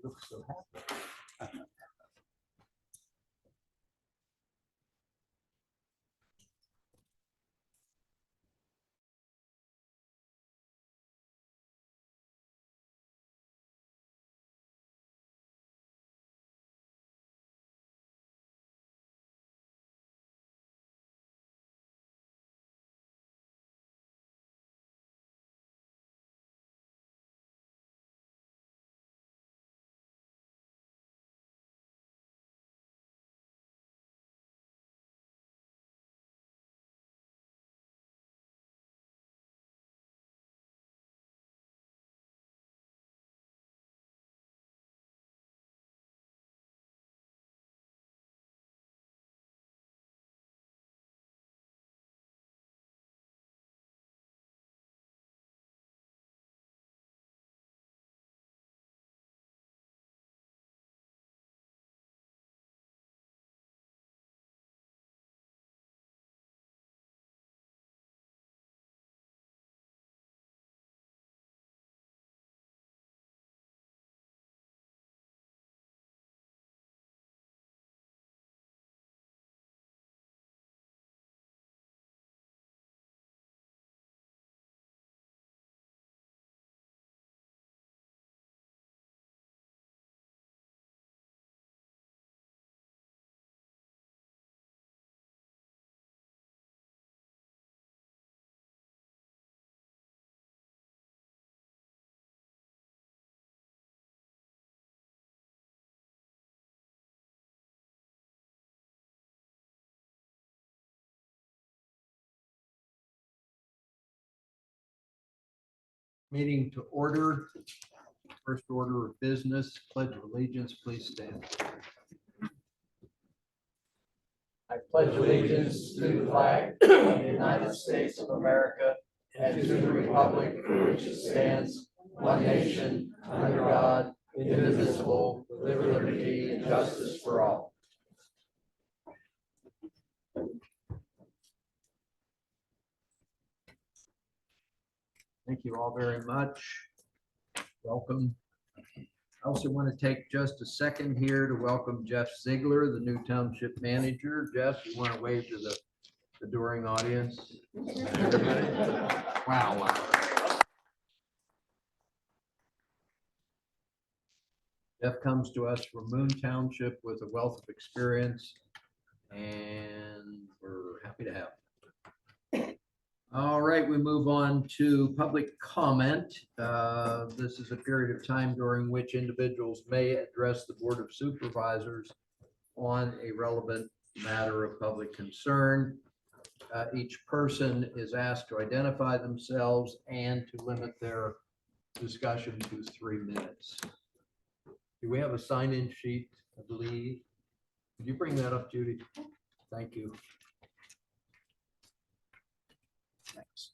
look so happy. Meeting to order. First order of business, pledge of allegiance, please stand. I pledge allegiance to the flag of the United States of America and to the republic for which it stands, one nation, under God, indivisible, with liberty and justice for all. Thank you all very much. Welcome. I also want to take just a second here to welcome Jeff Ziegler, the new township manager. Jeff, you want to wave to the adoring audience? Wow. Jeff comes to us from Moon Township with a wealth of experience, and we're happy to have him. All right, we move on to public comment. This is a period of time during which individuals may address the Board of Supervisors on a relevant matter of public concern. Each person is asked to identify themselves and to limit their discussion to 3 minutes. Do we have a sign-in sheet, I believe? Could you bring that up, Judy? Thank you. Thanks.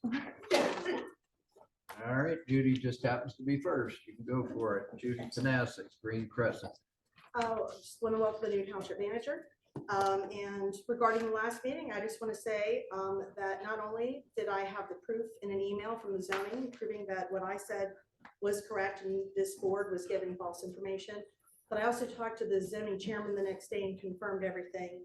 All right, Judy just happens to be first. You can go for it. Judy Panasic, Green Crescent. I just want to welcome the new township manager. And regarding the last meeting, I just want to say that not only did I have the proof in an email from the zoning proving that what I said was correct and this board was giving false information, but I also talked to the zoning chairman the next day and confirmed everything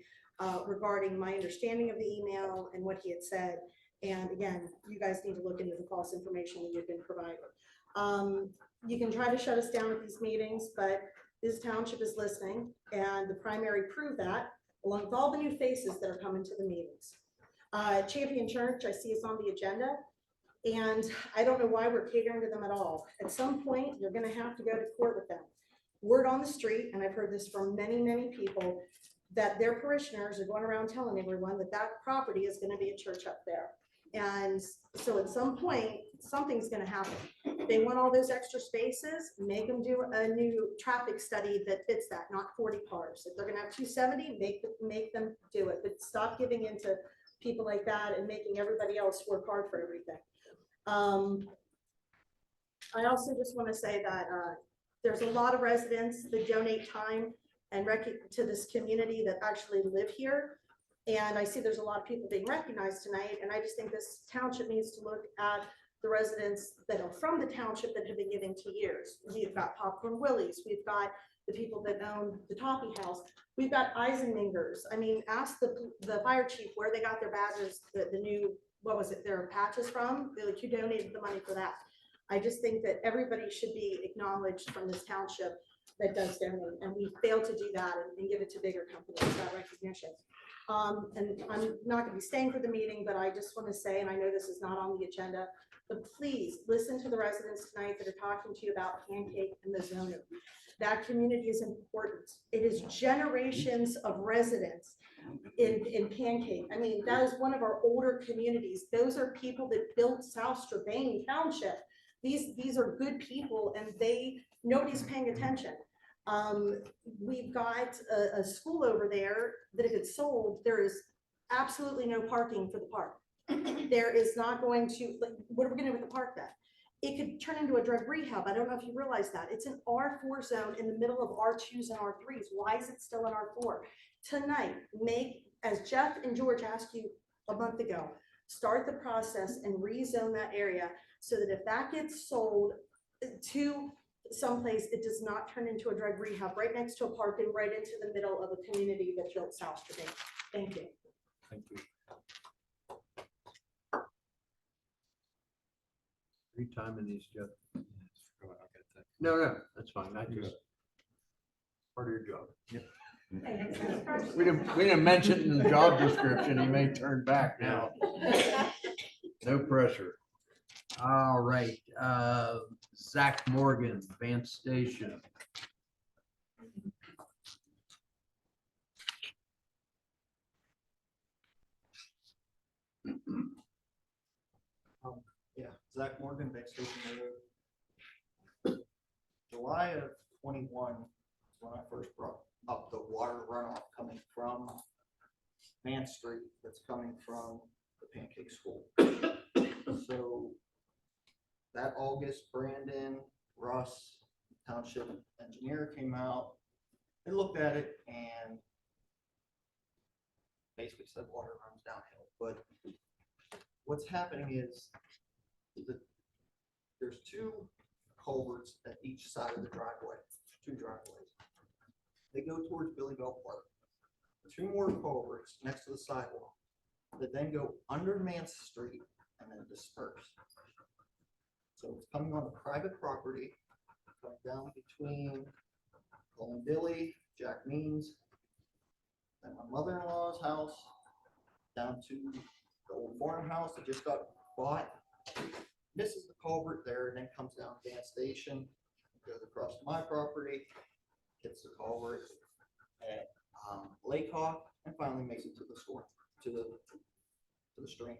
regarding my understanding of the email and what he had said. And again, you guys need to look into the false information that you've been provided. You can try to shut us down at these meetings, but this township is listening, and the primary prove that, along with all the new faces that are coming to the meetings. Champion Church, I see is on the agenda, and I don't know why we're catering to them at all. At some point, you're gonna have to go to court with them. Word on the street, and I've heard this from many, many people, that their parishioners are going around telling everyone that that property is gonna be a church up there. And so at some point, something's gonna happen. They want all those extra spaces, make them do a new traffic study that fits that, not 40 cars. If they're gonna have 270, make them do it, but stop giving in to people like that and making everybody else work hard for everything. I also just wanna say that there's a lot of residents that donate time and to this community that actually live here. And I see there's a lot of people being recognized tonight, and I just think this township needs to look at the residents that are from the township that have been giving to years. We've got Popcorn Willie's, we've got the people that own the Toffee House, we've got Eisenmingers. I mean, ask the fire chief where they got their badges, the new, what was it, their patches from, like, who donated the money for that. I just think that everybody should be acknowledged from this township that does donate, and we fail to do that and give it to bigger companies, that recognition. And I'm not gonna be staying for the meeting, but I just want to say, and I know this is not on the agenda, but please listen to the residents tonight that are talking to you about Pancake and the zoning. That community is important. It is generations of residents in Pancake. I mean, that is one of our older communities. Those are people that built South Strabane Township. These are good people, and nobody's paying attention. We've got a school over there that if it's sold, there is absolutely no parking for the park. There is not going to, like, what are we gonna do with the park then? It could turn into a drug rehab. I don't know if you realize that. It's an R4 zone in the middle of R2s and R3s. Why is it still an R4? Tonight, as Jeff and George asked you a month ago, start the process and rezone that area so that if that gets sold to someplace, it does not turn into a drug rehab right next to a park and right into the middle of a community that built South Strabane. Thank you. Thank you. Free time in these, Jeff? No, that's fine. I just, part of your job. We didn't mention it in the job description. He may turn back now. No pressure. All right, Zach Morgan, Vance Station. Yeah, Zach Morgan, Bank Station Road. July of 21 is when I first brought up the water runoff coming from Man Street that's coming from the Pancake School. So that August, Brandon, Russ, township engineer came out, they looked at it and basically said water runs downhill. But what's happening is there's two culverts at each side of the driveway, two driveways. They go towards Billy Bell Park. Two more culverts next to the sidewalk that then go under Mance Street and then disperse. So it's coming on the private property, coming down between Colin Billy, Jack Means, and my mother-in-law's house, down to the old farmhouse that just got bought. This is the culvert there, and then comes down Vance Station, goes across to my property, hits the culvert at Lake Hawk, and finally makes it to the store, to the stream.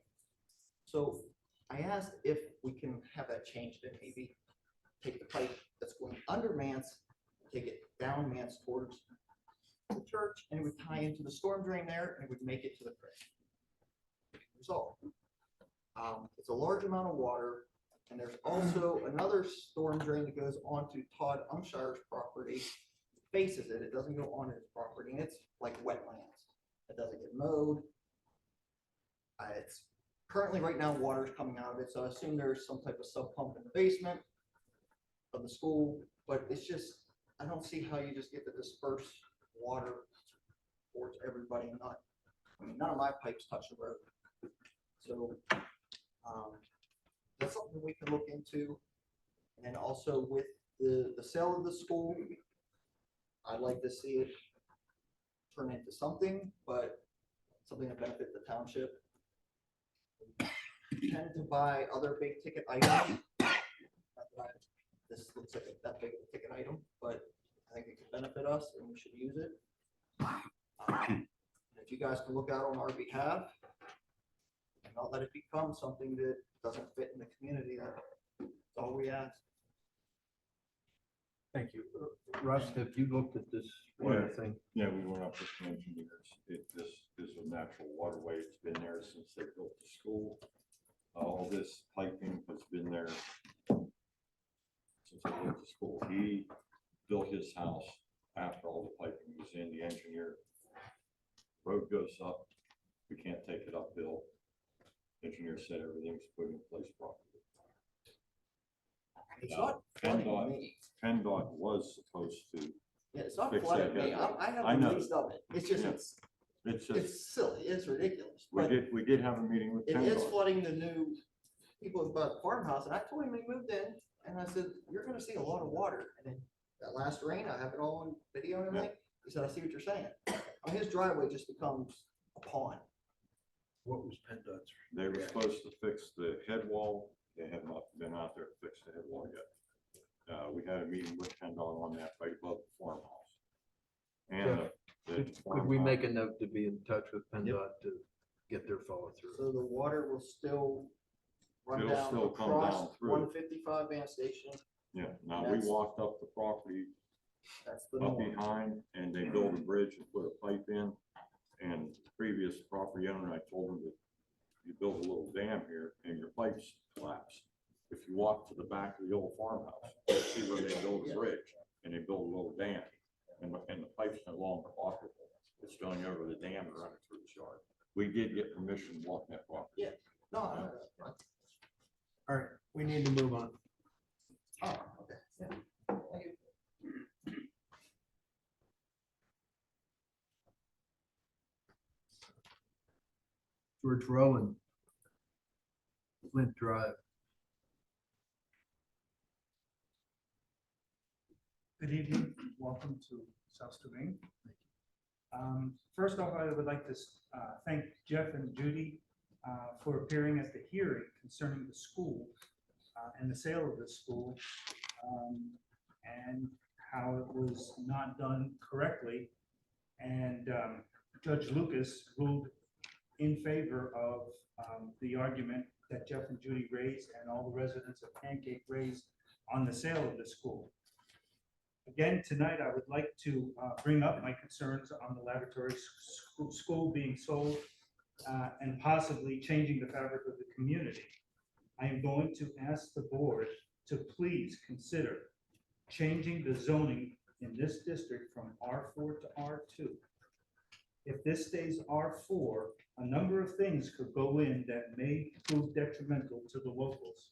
So I asked if we can have that changed and maybe take the pipe that's going under Mance, take it down Mance towards the church, and it would tie into the storm drain there, and it would make it to the creek. Result. It's a large amount of water, and there's also another storm drain that goes onto Todd Umshire's property, faces it. It doesn't go on his property, and it's like wetlands. It doesn't get mowed. It's currently right now water is coming out of it, so I assume there's some type of sub pump in the basement of the school, but it's just, I don't see how you just get the dispersed water towards everybody. I mean, none of my pipes touch the road. So that's something we can look into. And then also with the sale of the school, I'd like to see it turn into something, but something that benefits the township. We tend to buy other big ticket items. This looks like that big of a ticket item, but I think it could benefit us and we should use it. If you guys can look out on our behalf and not let it become something that doesn't fit in the community, that's all we ask. Thank you. Russ, have you looked at this water thing? Yeah, we went up with the engineers. This is a natural waterway. It's been there since they built the school. All this piping has been there since they built the school. He built his house after all the piping was in. The engineer, road goes up, we can't take it uphill. Engineer said everything's put in place properly. It's not flooding PennDOT me. PennDOT was supposed to, Yeah, it's not Fix flooding that me. headway. I have I the know. least of it. It's just, Yeah. it's, it's just, it's silly. It's ridiculous. we But did have a meeting with it is PennDOT. flooding the new people about the farmhouse. And I told him he moved in and I said, you're gonna see a lot of water. And then that last rain, I have it all on video and everything. He said, I see what you're saying. I mean, his driveway just becomes a pond. What was PennDOT's? They were supposed to fix the head wall. They have not been out there to fix the head wall yet. We had a meeting with PennDOT on that right above the farmhouse. And Could we make a note to be in touch with PennDOT to get their follow through? So the water will still run It'll down still come across down through. 155 Van Station. Yeah, now we That's- walked up the property That's the up norm. behind and they built a bridge and put a pipe in. And the previous property owner, I told him that you build a little dam here and your pipes collapse. If you walk to the back of the old farmhouse, you see where they built a bridge and they built a little dam. And the pipe's no longer operable. It's going over the dam and running through his yard. We did get permission to walk that property. Yeah. No, All right, we need to move on. oh, okay. Yeah. Thank you. George Rowan, Flint Drive. Good evening, welcome to South Domain. First off, I would like to thank Jeff and Judy for appearing at the hearing concerning the school and the sale of the school and how it was not done correctly. And Judge Lucas ruled in favor of the argument that Jeff and Judy raised and all the residents of Pancake raised on the sale of the school. Again, tonight, I would like to bring up my concerns on the laboratory school being sold and possibly changing the fabric of the community. I am going to ask the board to please consider changing the zoning in this district from R4 to R2. If this stays R4, a number of things could go in that may prove detrimental to the locals.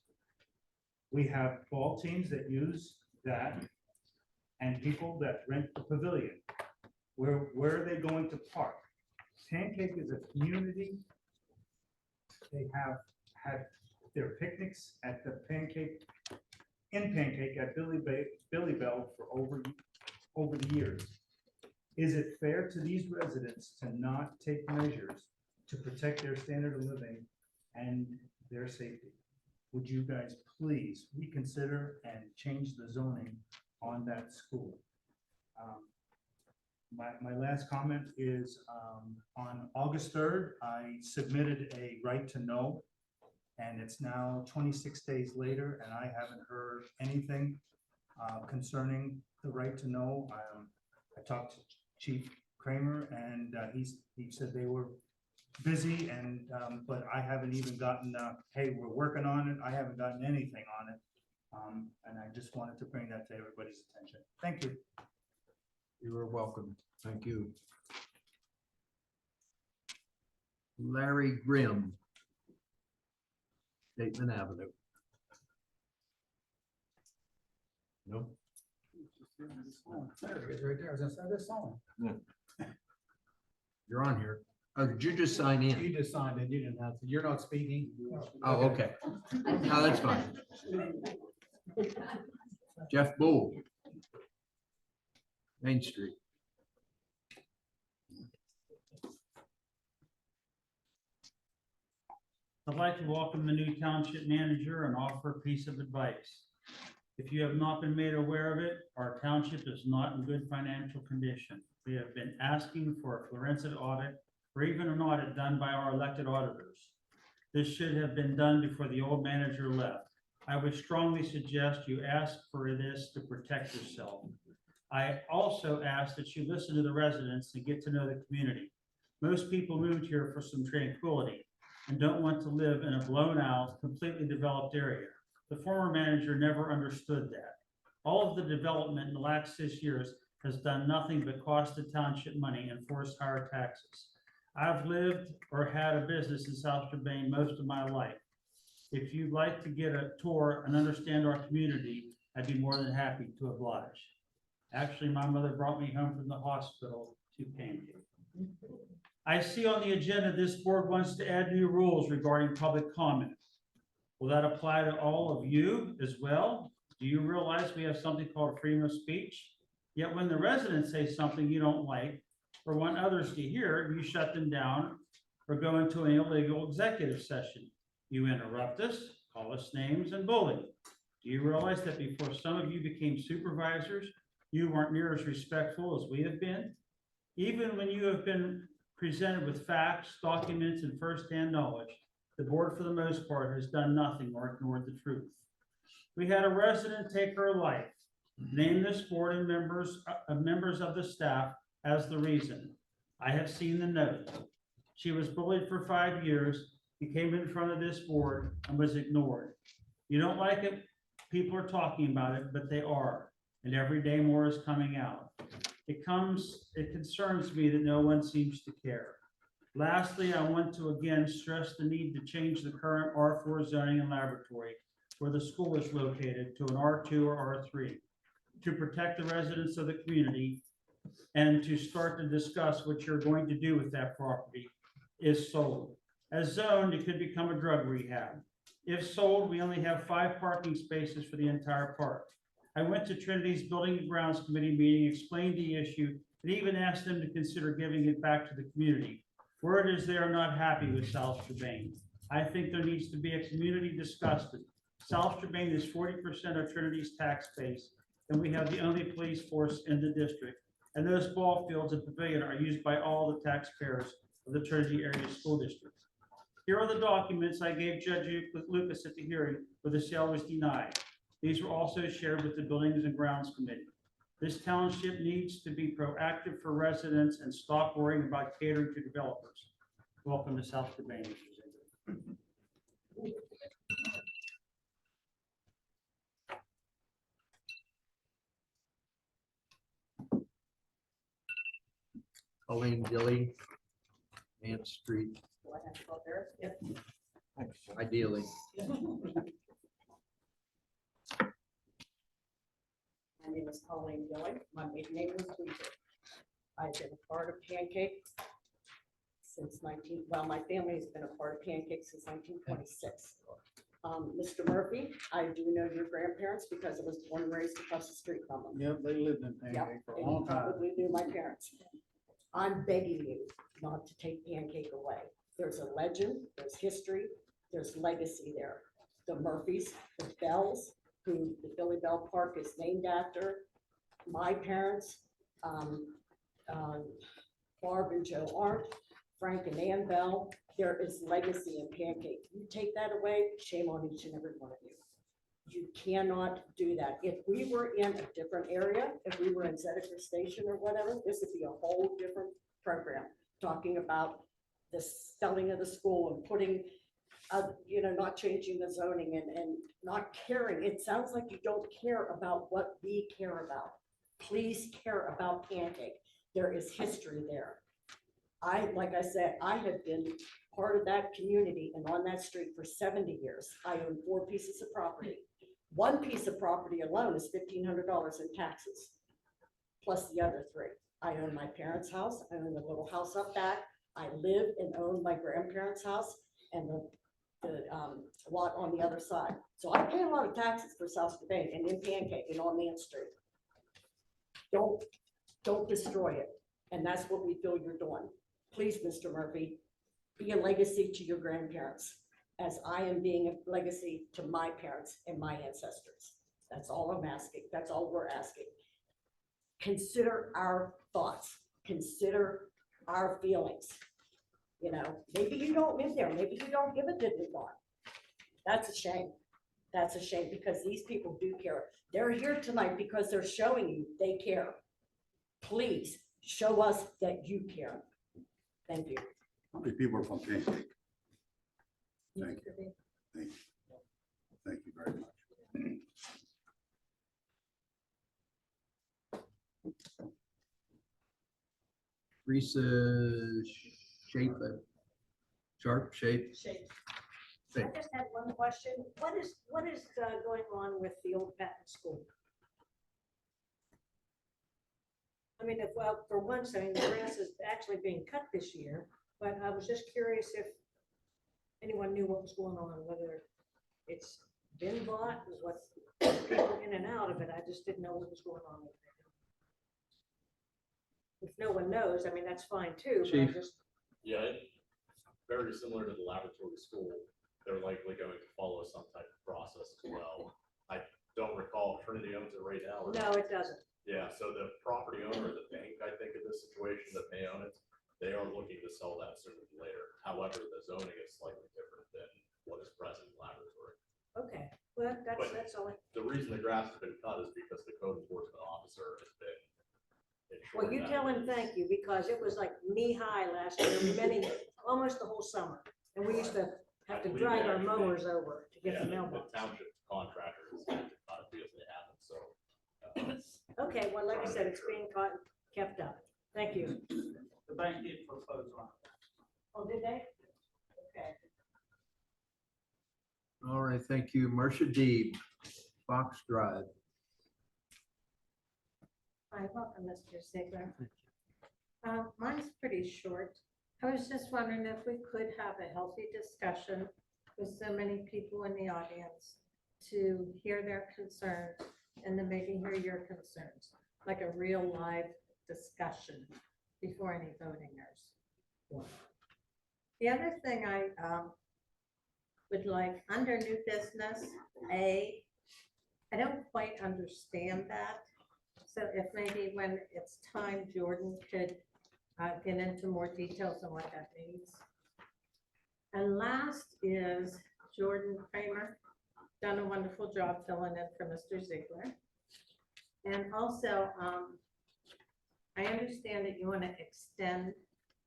We have ball teams that use that and people that rent the pavilion. Where are they going to park? Pancake is a community. They have had their picnics at the Pancake at Billy Bell for over the years. Is it fair to these residents to not take measures to protect their standard of living and their safety? Would you guys please reconsider and change the zoning on that school? My last comment is on August 3rd, I submitted a right to know, and it's now 26 days later, and I haven't heard anything concerning the right to know. I talked to Chief Kramer, and he said they were busy, and but I haven't even gotten, hey, we're working on it. I haven't gotten anything on it. And I just wanted to bring that to everybody's attention. Thank you. You are welcome. Thank you. Larry Grimm, Statement Avenue. No, There it is, right there. I was gonna say this song. you're on here. Oh, did you just sign in? You just signed it. You didn't have to. You're not speaking. Oh, okay. No, that's fine. Jeff Bull, Main Street. I'd like to welcome the new township manager and offer a piece of advice. If you have not been made aware of it, our township is not in good financial condition. We have been asking for a forensic audit or even an audit done by our elected auditors. This should have been done before the old manager left. I would strongly suggest you ask for this to protect yourself. I also ask that you listen to the residents and get to know the community. Most people moved here for some tranquility and don't want to live in a blown out, completely developed area. The former manager never understood that. All of the development in the last 6 years has done nothing but cost the township money and force higher taxes. I've lived or had a business in South Domain most of my life. If you'd like to get a tour and understand our community, I'd be more than happy to oblige. Actually, my mother brought me home from the hospital to Pancake. I see on the agenda, this board wants to add new rules regarding public comment. Will that apply to all of you as well? Do you realize we have something called freedom of speech? Yet when the residents say something you don't like or want others to hear, you shut them down or go into an illegal executive session. You interrupt us, call us names, and bully. Do you realize that before some of you became supervisors, you weren't near as respectful as we have been? Even when you have been presented with facts, documents, and firsthand knowledge, the board, for the most part, has done nothing or ignored the truth. We had a resident take her life. Name this board and members of the staff as the reason. I have seen the note. She was bullied for 5 years. He came in front of this board and was ignored. You don't like it, people are talking about it, but they are. And every day more is coming out. It concerns me that no one seems to care. Lastly, I want to again stress the need to change the current R4 zoning and laboratory where the school is located to an R2 or R3 to protect the residents of the community and to start to discuss what you're going to do with that property is sold. As zoned, it could become a drug rehab. If sold, we only have 5 parking spaces for the entire park. I went to Trinity's Building and Grounds Committee meeting, explained the issue, and even asked them to consider giving it back to the community. Word is they are not happy with South Strabane. I think there needs to be a community discussion. South Strabane is 40% of Trinity's tax base, and we have the only police force in the district. And those ball fields and pavilion are used by all the taxpayers of the Trinity Area School District. Here are the documents I gave Judge Lucas at the hearing where the sale was denied. These were also shared with the Buildings and Grounds Committee. This township needs to be proactive for residents and stop worrying about catering to developers. Welcome to South Strabane, Mr. Ziegler. Colleen Gilly, Main Street, Do I have to go there? Yep. ideally. My name is Colleen Gilly. My maiden name is Weaver. I've been a part of Pancake since my family has been a part of Pancake since 1926. Mr. Murphy, I do know your grandparents because I was born and raised across the street from them. Yep, they lived in Yep, Pancake for a and you long time. probably knew my parents. I'm begging you not to take Pancake away. There's a legend, there's history, there's legacy there. The Murphys, the Bells, who the Billy Bell Park is named after, my parents, Barb and Joe Arndt, Frank and Ann Bell. There is legacy in Pancake. You take that away, shame on each and every one of you. You cannot do that. If we were in a different area, if we were in Zedekar Station or whatever, this would be a whole different program, talking about the selling of the school and putting, not changing the zoning and not caring. It sounds like you don't care about what we care about. Please care about Pancake. There is history there. Like I said, I have been part of that community and on that street for 70 years. I own 4 pieces of property. One piece of property alone is $1,500 in taxes, plus the other 3. I own my parents' house. I own the little house up back. I live and own my grandparents' house and the lot on the other side. So I pay a lot of taxes for South Strabane and in Pancake and on Main Street. Don't destroy it. And that's what we feel you're doing. Please, Mr. Murphy, be a legacy to your grandparents, as I am being a legacy to my parents and my ancestors. That's all I'm asking. That's all we're asking. Consider our thoughts. Consider our feelings. Maybe you don't live there. Maybe you don't give a diddly thought. That's a shame. That's a shame because these people do care. They're here tonight because they're showing you they care. Please show us that you care. Thank you. How many people are from Pancake? Thank you. Thank you. Thank you very much. Teresa Shape, Sharp Shape. I just had one question. What is going on with the old Patton School? I mean, if, well, for once, I mean, the grass is actually being cut this year, but I was just curious if anyone knew what was going on, whether it's been bought, what people in and out of it. I just didn't know what was going on with it. If no one knows, I mean, that's fine too, but I Chief. just, Yeah, very similar to the laboratory school. They're likely going to follow some type of process as well. I don't recall if Trinity owns it right now. Or no, not. it doesn't. Yeah, so the property owner, the bank, I think, in this situation that may own it, they are looking to sell that sooner than later. However, the zoning is slightly different than what is present in laboratory. Okay, well, that's all. The reason the grass has been cut is because the code enforcement officer has been. Well, you tell him thank you, because it was like knee-high last year, almost the whole summer. And we used to have to drag our mowers over to get Yeah, the the mailbox. township contractor is had to cut it because they haven't, so. Okay, well, like I said, it's being caught, and kept up. Thank you. The bank did foreclose on it. Oh, did they? Okay. All right, thank you. Marcia Deeb, Fox Drive. Hi, welcome, Mr. Ziegler. Mine's pretty short. I was just wondering if we could have a healthy discussion with so many people in the audience to hear their concerns and then maybe hear your concerns, like a real live discussion before any voting is. The other thing I would like, under new business, I don't quite understand that. So if maybe when it's time, Jordan could get into more details on what that means. And last is Jordan Kramer, done a wonderful job filling in for Mr. Ziegler. And also, I understand that you want to extend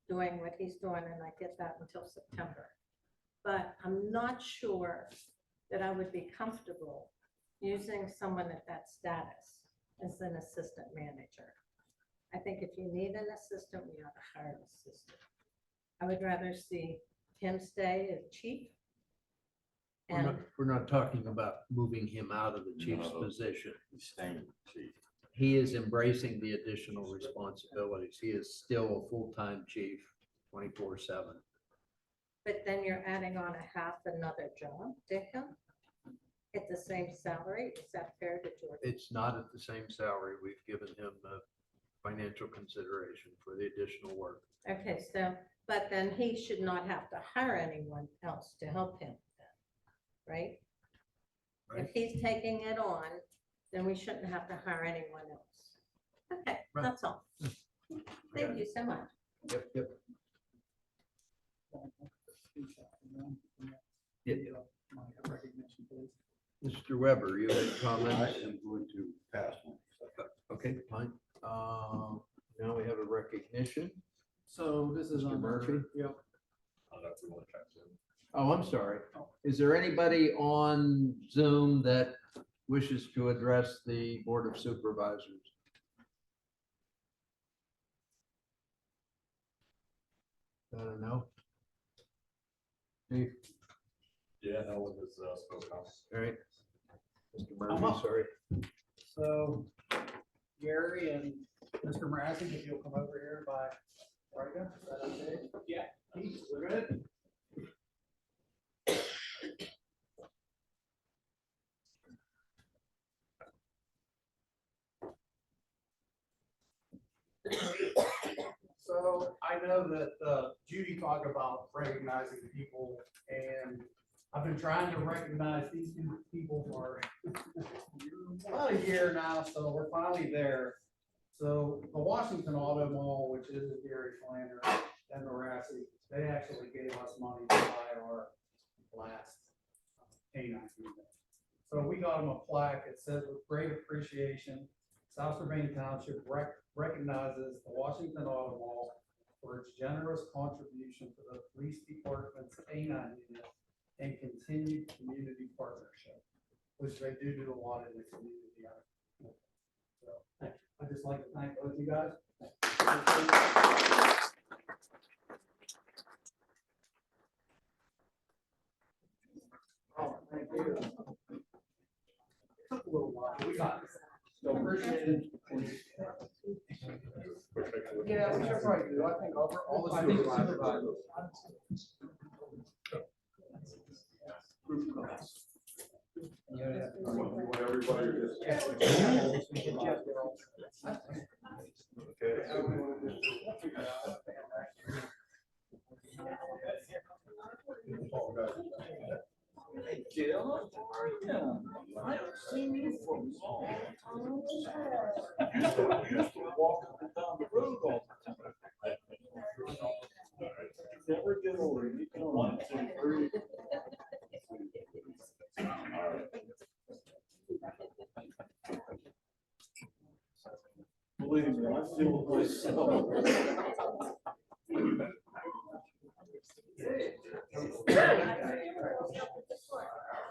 doing what he's doing, and I get that until September. But I'm not sure that I would be comfortable using someone at that status as an assistant manager. I think if you need an assistant, we ought to hire an assistant. I would rather see him stay as chief. And We're not talking about moving him out of the chief's No. position. He's staying chief. He is embracing the additional responsibilities. He is still a full-time chief, 24/7. but then you're adding on a half another job to him at the same salary. Is that fair to Jordan? It's not at the same salary. We've given him the financial consideration for the additional work. Okay, so, but then he should not have to hire anyone else to help him then, right? If he's taking it on, then we shouldn't have to hire anyone else. Okay, Right. that's all. Thank you so much. Yep, yep. Mr. Weber, you have I comments? am going to pass one. Okay, fine. Now we have a recognition. So this is Mr. on Murphy? Yep. I don't know if we want to check in. Oh, I'm sorry. Is there anybody on Zoom that wishes to address the Board of Supervisors? No? Steve? Yeah, no one has spoken up. All right. Mr. I'm Murphy, up. sorry. So Gary and Mr. Mrazek, if you'll come over here by Rita, is that okay? Yeah. We're good. So I know that Judy talked about recognizing people, and I've been trying to recognize these two people for about a year now, so we're finally there. So the Washington Auto Mall, which is a Gary Flander and Marassi, they actually gave us money to buy our last canine unit. So we got them a plaque. It says with great appreciation, South Urbana Township recognizes the Washington Auto Mall for its generous contribution to the police department's canine unit and continued community partnership, which they do a lot in the community. So I'd just like to thank both you guys. should probably do, I think, all the supervisors. Hey, Jill, how are you? I haven't seen you for a long time. You used to walk up and down the road all the time. Never get older. You can 1, 2, 3. Believe me, I feel myself.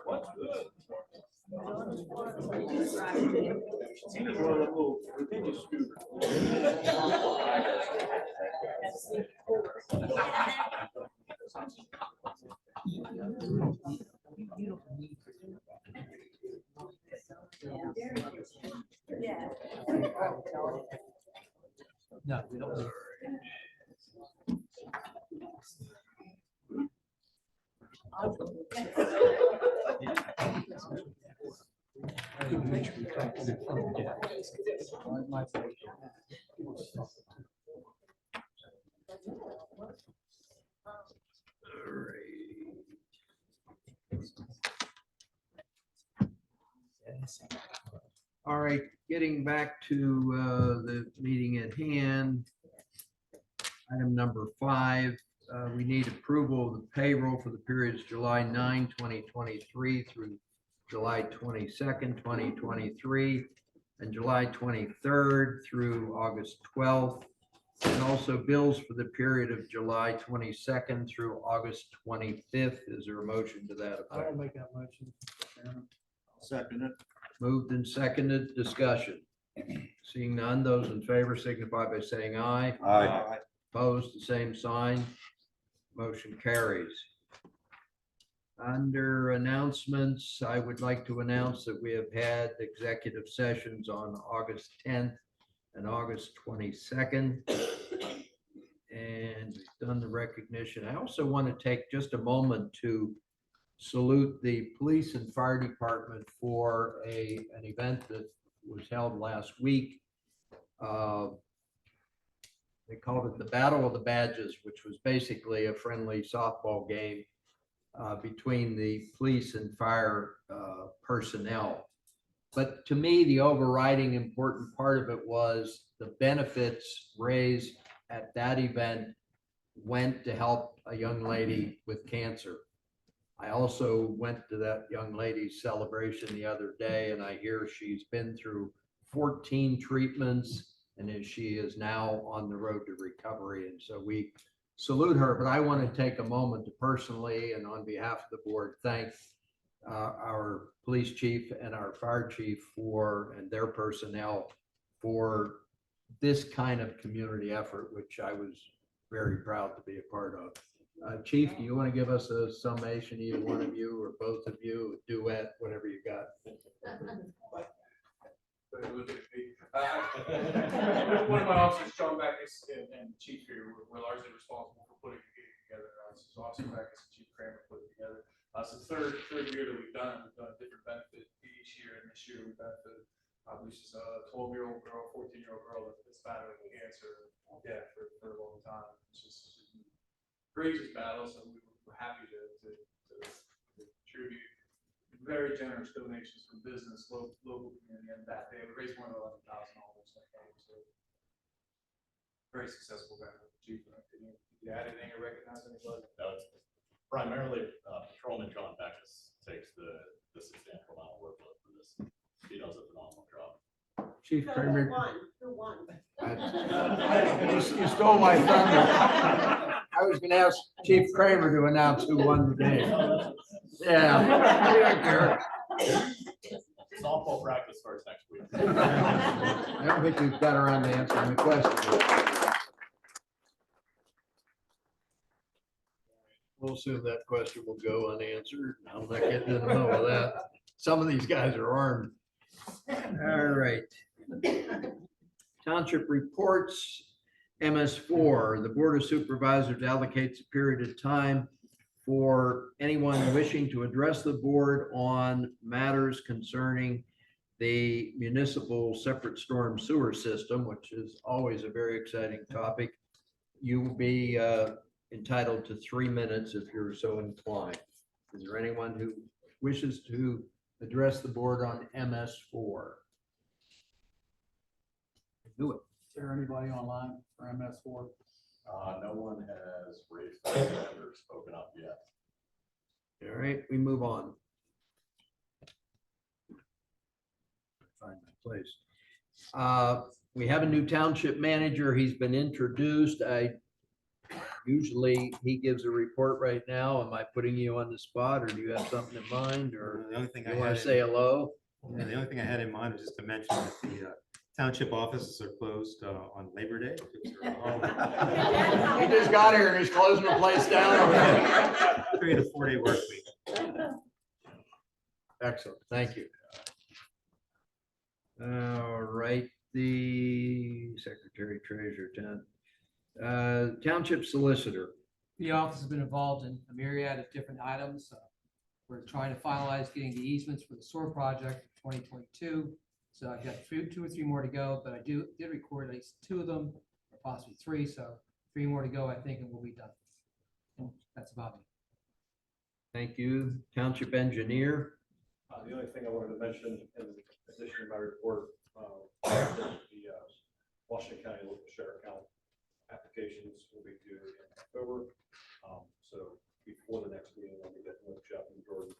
What's good? He was one of the little Virginia scooters. No, we don't. All right, getting back to the meeting at hand. Item number 5, we need approval of the payroll for the periods July 9, 2023 through July 22nd, 2023, and July 23rd through August 12th, and also bills for the period of July 22nd through August 25th. Is there a motion to that I will effect? make that motion. Chairman. Second it. Moved and seconded, discussion. Seeing none, those in favor signify by saying aye. Aye. Opposed, the same sign. Motion carries. Under announcements, I would like to announce that we have had executive sessions on August 10th and August 22nd. And we've done the recognition. I also want to take just a moment to salute the police and fire department for an event that was held last week. They called it the Battle of the Badges, which was basically a friendly softball game between the police and fire personnel. But to me, the overriding important part of it was the benefits raised at that event went to help a young lady with cancer. I also went to that young lady's celebration the other day, and I hear she's been through 14 treatments and she is now on the road to recovery. And so we salute her, but I want to take a moment to personally and on behalf of the board, thank our police chief and our fire chief and their personnel for this kind of community effort, which I was very proud to be a part of. Chief, do you want to give us a summation, either one of you or both of you, a duet, whatever you got? One of my officers, John Backus and Chief here, were largely responsible for putting the meeting together. So Officer Backus and Chief Kramer put it together. So third year that we've done a different benefit each year, and this year we benefited, I believe she's a 12-year-old girl, 14-year-old girl that's battling cancer, for a long time. It's just courageous battle, so we were happy to contribute very generous donations from business, local community, and that day we raised more than $11,000. So very successful battle. Chief, did you add anything or recognize anybody? No, it's primarily Patrolman John Backus takes the substantial amount of workload for this. He does a phenomenal job. Chief So Kramer. who won? You stole my thunder. I was gonna ask Chief Kramer to announce who won the game. Yeah. Softball practice starts next week. I don't think we've got around to answering the question. We'll assume that question will go unanswered. I'm not getting in the middle of that. Some of these guys are armed. All right. Township reports. MS4, the Board of Supervisors allocates a period of time for anyone wishing to address the board on matters concerning the municipal separate storm sewer system, which is always a very exciting topic. You will be entitled to 3 minutes if you're so inclined. Is there anyone who wishes to address the board on MS4? Do it. Is there anybody online for MS4? No one has raised their hand or spoken up yet. All right, we move on. Find my place. We have a new township manager. He's been introduced. Usually he gives a report right now. Am I putting you on the spot, or do you have something in mind, or The only thing you I want had, to say hello? the only thing I had in mind was just to mention that the township offices are closed on Labor Day. He just got here and he's closing the place down already. 3 to 4 day work week. Excellent, thank you. All right, the secretary treasurer, township solicitor. The office has been involved in a myriad of different items. We're trying to finalize getting the easements for the sewer project in 2022. So I've got 2 or 3 more to go, but I did record at least 2 of them, or possibly 3. So 3 more to go, I think, and we'll be done. And that's about it. Thank you. Township engineer. The only thing I wanted to mention in addition to my report, the Washington County local share account applications will be due in October. So before the next meeting, I'll be getting with Jeff and Jordan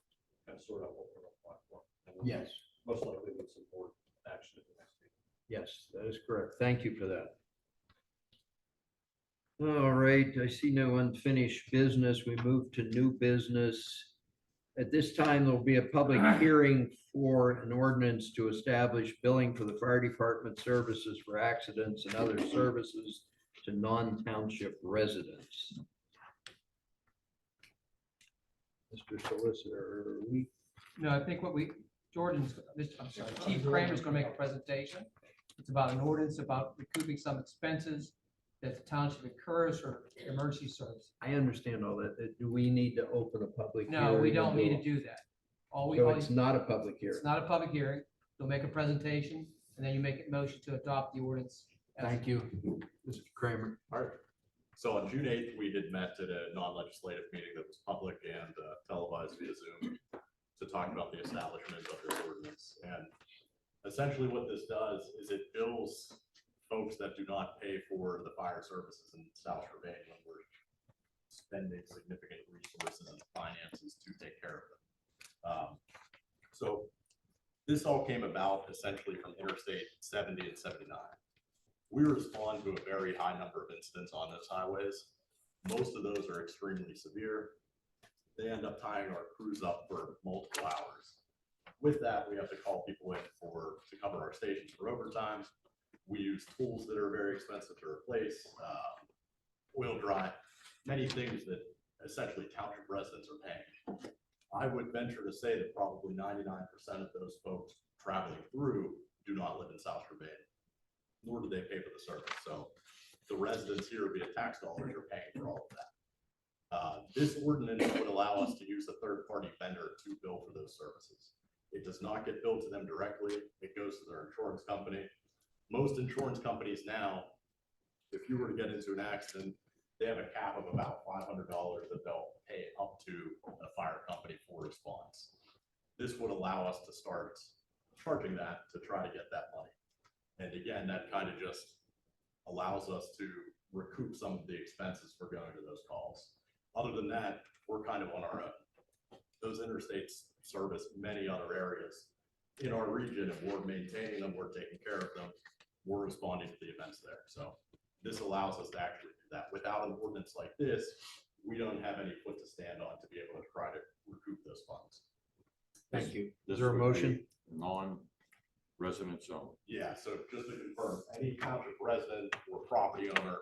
and sort out what we're applying for. And we'll Yes. most likely with some board action at the next meeting. Yes, that is correct. Thank you for that. All right, I see no unfinished business. We move to new business. At this time, there'll be a public hearing for an ordinance to establish billing for the fire department services for accidents and other services to non-township residents. Mr. Solicitor, No, I think I'm sorry, Chief Kramer's gonna make a presentation. It's about an ordinance about recouping some expenses that the township incurs for emergency service. I understand all that. Do we need to open a public hearing? No, we don't need to do that. So it's not a public hearing. It's not a public hearing. They'll make a presentation and then you make a motion to adopt the ordinance. Thank you, Mr. Kramer. So on June 8th, we had met at a non-legislative meeting that was public and televised via Zoom to talk about the establishment of this ordinance. And essentially what this does is it bills folks that do not pay for the fire services in South Urbana when we're spending significant resources and finances to take care of them. So this all came about essentially from Interstate 70 and 79. We respond to a very high number of incidents on those highways. Most of those are extremely severe. They end up tying our crews up for multiple hours. With that, we have to call people in to cover our stations for overtime. We use tools that are very expensive to replace, oil dry, many things that essentially township residents are paying. I would venture to say that probably 99% of those folks traveling through do not live in South Urbana, nor do they pay for the service. So the residents here via tax dollars are paying for all of that. This ordinance would allow us to use a third-party vendor to bill for those services. It does not get billed to them directly. It goes to their insurance company. Most insurance companies now, if you were to get into an accident, they have a cap of about $500 that they'll pay up to a fire company for response. This would allow us to start charging that to try to get that money. And again, that kind of just allows us to recoup some of the expenses for going to those calls. Other than that, we're kind of on our own. Those interstates service many other areas in our region, and we're maintaining them, we're taking care of them, we're responding to the events there. So this allows us to actually do that. Without an ordinance like this, we don't have any foot to stand on to be able to try to recoup those funds. Thank you. This Is there a would be motion? Non-resident zone. Yeah, so just to confirm, any township resident or property owner,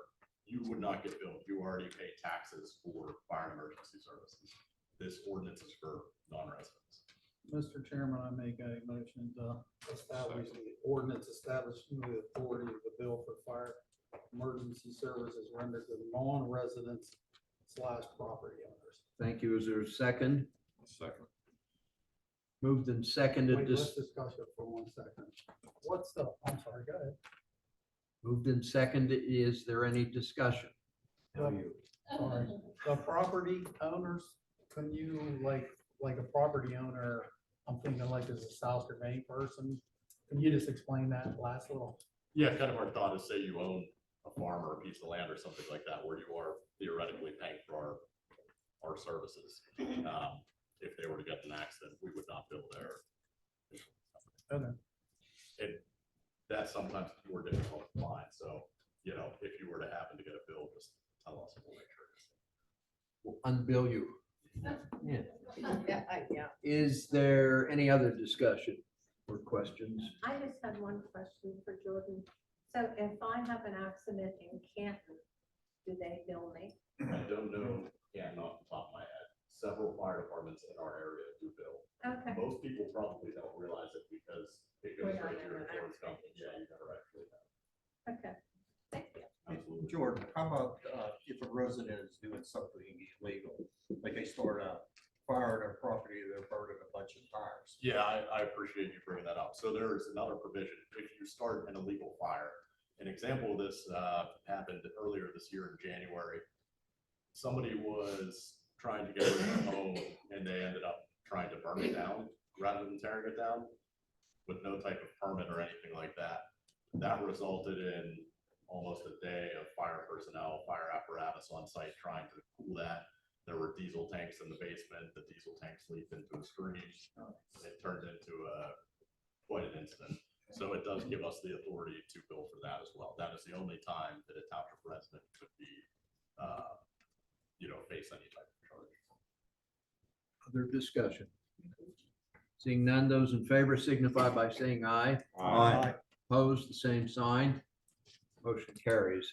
you would not get billed. You already pay taxes for fire and emergency services. This ordinance is for non-residents. Mr. Chairman, I make a motion to establish the ordinance establishing the authority of the bill for fire emergency services rendered to non-residents / property owners. Thank you. Is there a second? Second. Moved and seconded. Wait, let's discuss it for 1 second. What's the, I'm sorry, go ahead. Moved and seconded. Is there any discussion? Sorry, the property owners, can you, like a property owner, I'm thinking like as a South Maine person, can you just explain that last little? Yeah, kind of our thought is, say you own a farm or a piece of land or something like that, where you are theoretically paying for our services. If they were to get in an accident, we would not bill their. Okay. That's sometimes more difficult to find, so, you know, if you were to happen to get a bill, just tell us and we'll make sure. We'll unbill you. Yeah. Yeah. Is there any other discussion or questions? I just had one question for Jordan. So if I have an accident in Canton, do they bill me? I don't know, yeah, not off the top of my head. Several fire departments in our area do bill. Okay. Most people probably don't realize it because it goes We're not straight to your in an insurance accident. company. Yeah, you never actually know. Okay, thank you. Absolutely. Jordan, how about if a resident is doing something illegal, like they start a fire on their property, they're burning a bunch of tires? Yeah, I appreciate you bringing that up. So there is another provision. If you start an illegal fire, an example of this happened earlier this year in January. Somebody was trying to get rid of their home and they ended up trying to burn it down rather than tearing it down with no type of permit or anything like that. That resulted in almost a day of fire personnel, fire apparatus on site trying to cool that. There were diesel tanks in the basement. The diesel tanks leaked into a stream. It turned into quite an incident. So it does give us the authority to bill for that as well. That is the only time that a township resident could be, face any type of charge. Other discussion? Seeing none, those in favor signify by saying aye. Aye. Opposed, the same sign. Motion carries.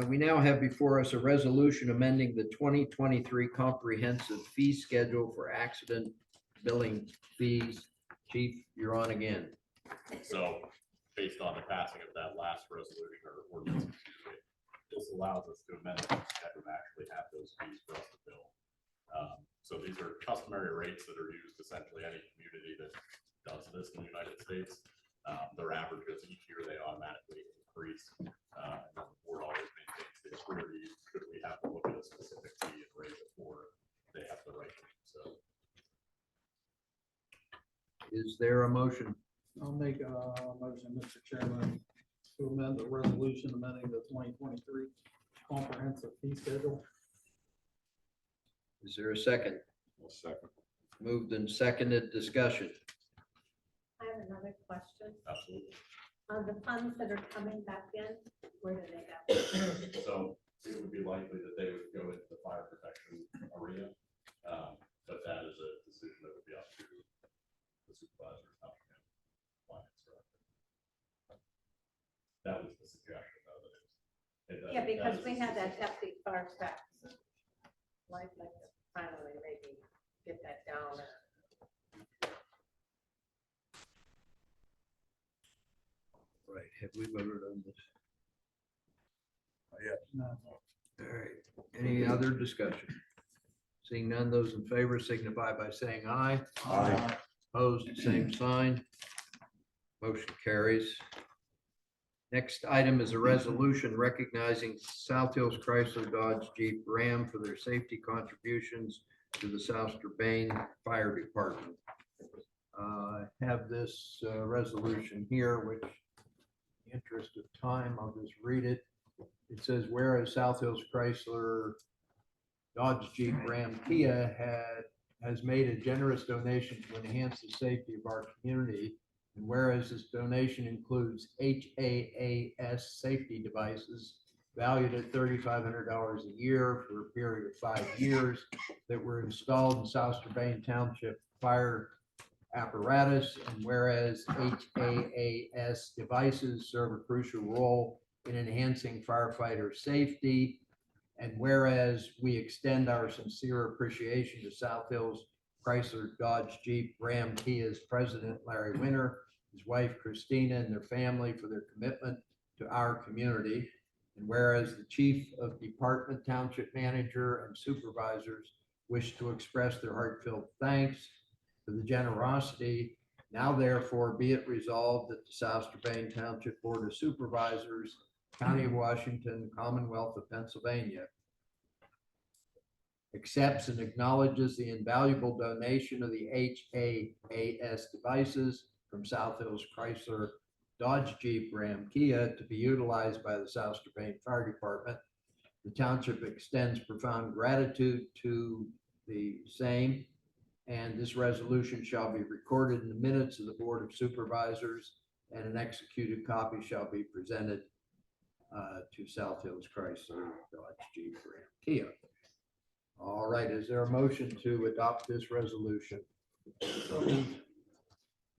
We now have before us a resolution amending the 2023 comprehensive fee schedule for accident billing fees. Chief, you're on again. So based on the passing of that last resolution or ordinance, this allows us to amend the schedule to actually have those fees for us to bill. So these are customary rates that are used essentially any community that does this in the United States. Their averages each year, they automatically increase. And the board always maintains the authority, should we have to look at a specific fee and rate before they have the right to do so. Is there a motion? I'll make a motion, Mr. Chairman, to amend the resolution amending the 2023 comprehensive fee schedule. Is there a second? Well, second. Moved and seconded. Discussion. I have another question. Absolutely. The funds that are coming back in, where do they go? So it would be likely that they would go into the fire protection arena. But that is a decision that would be up to the supervisors. Not the finance director. That was the suggestion of it. Yeah, because we had that. that hefty fire tax. Like to finally maybe get that down. Right, have we voted on this? No. All right, any other discussion? Seeing none, those in favor signify by saying aye. Aye. Opposed, same sign. Motion carries. Next item is a resolution recognizing South Hills Chrysler Dodge Jeep Ram for their safety contributions to the South Urbane Fire Department. I have this resolution here, which in the interest of time, I'll just read it. It says, whereas South Hills Chrysler Dodge Jeep Ram Kia has made a generous donation to enhance the safety of our community. And whereas this donation includes HAAS safety devices valued at $3,500 a year for a period of 5 years that were installed in South Urbane Township Fire apparatus. And whereas HAAS devices serve a crucial role in enhancing firefighter safety. And whereas we extend our sincere appreciation to South Hills Chrysler Dodge Jeep Ram Kia's president Larry Winter, his wife Christina, and their family for their commitment to our community. And whereas the chief of department, township manager, and supervisors wish to express their heartfelt thanks for the generosity, now therefore be it resolved that the South Strabane Township Board of Supervisors, County of Washington, Commonwealth of Pennsylvania, accepts and acknowledges the invaluable donation of the HAAS devices from South Hills Chrysler Dodge Jeep Ram Kia to be utilized by the South Strabane Fire Department. The township extends profound gratitude to the same, and this resolution shall be recorded in the minutes of the Board of Supervisors, and an executed copy shall be presented to South Hills Chrysler Dodge Jeep Ram Kia. All right, is there a motion to adopt this resolution?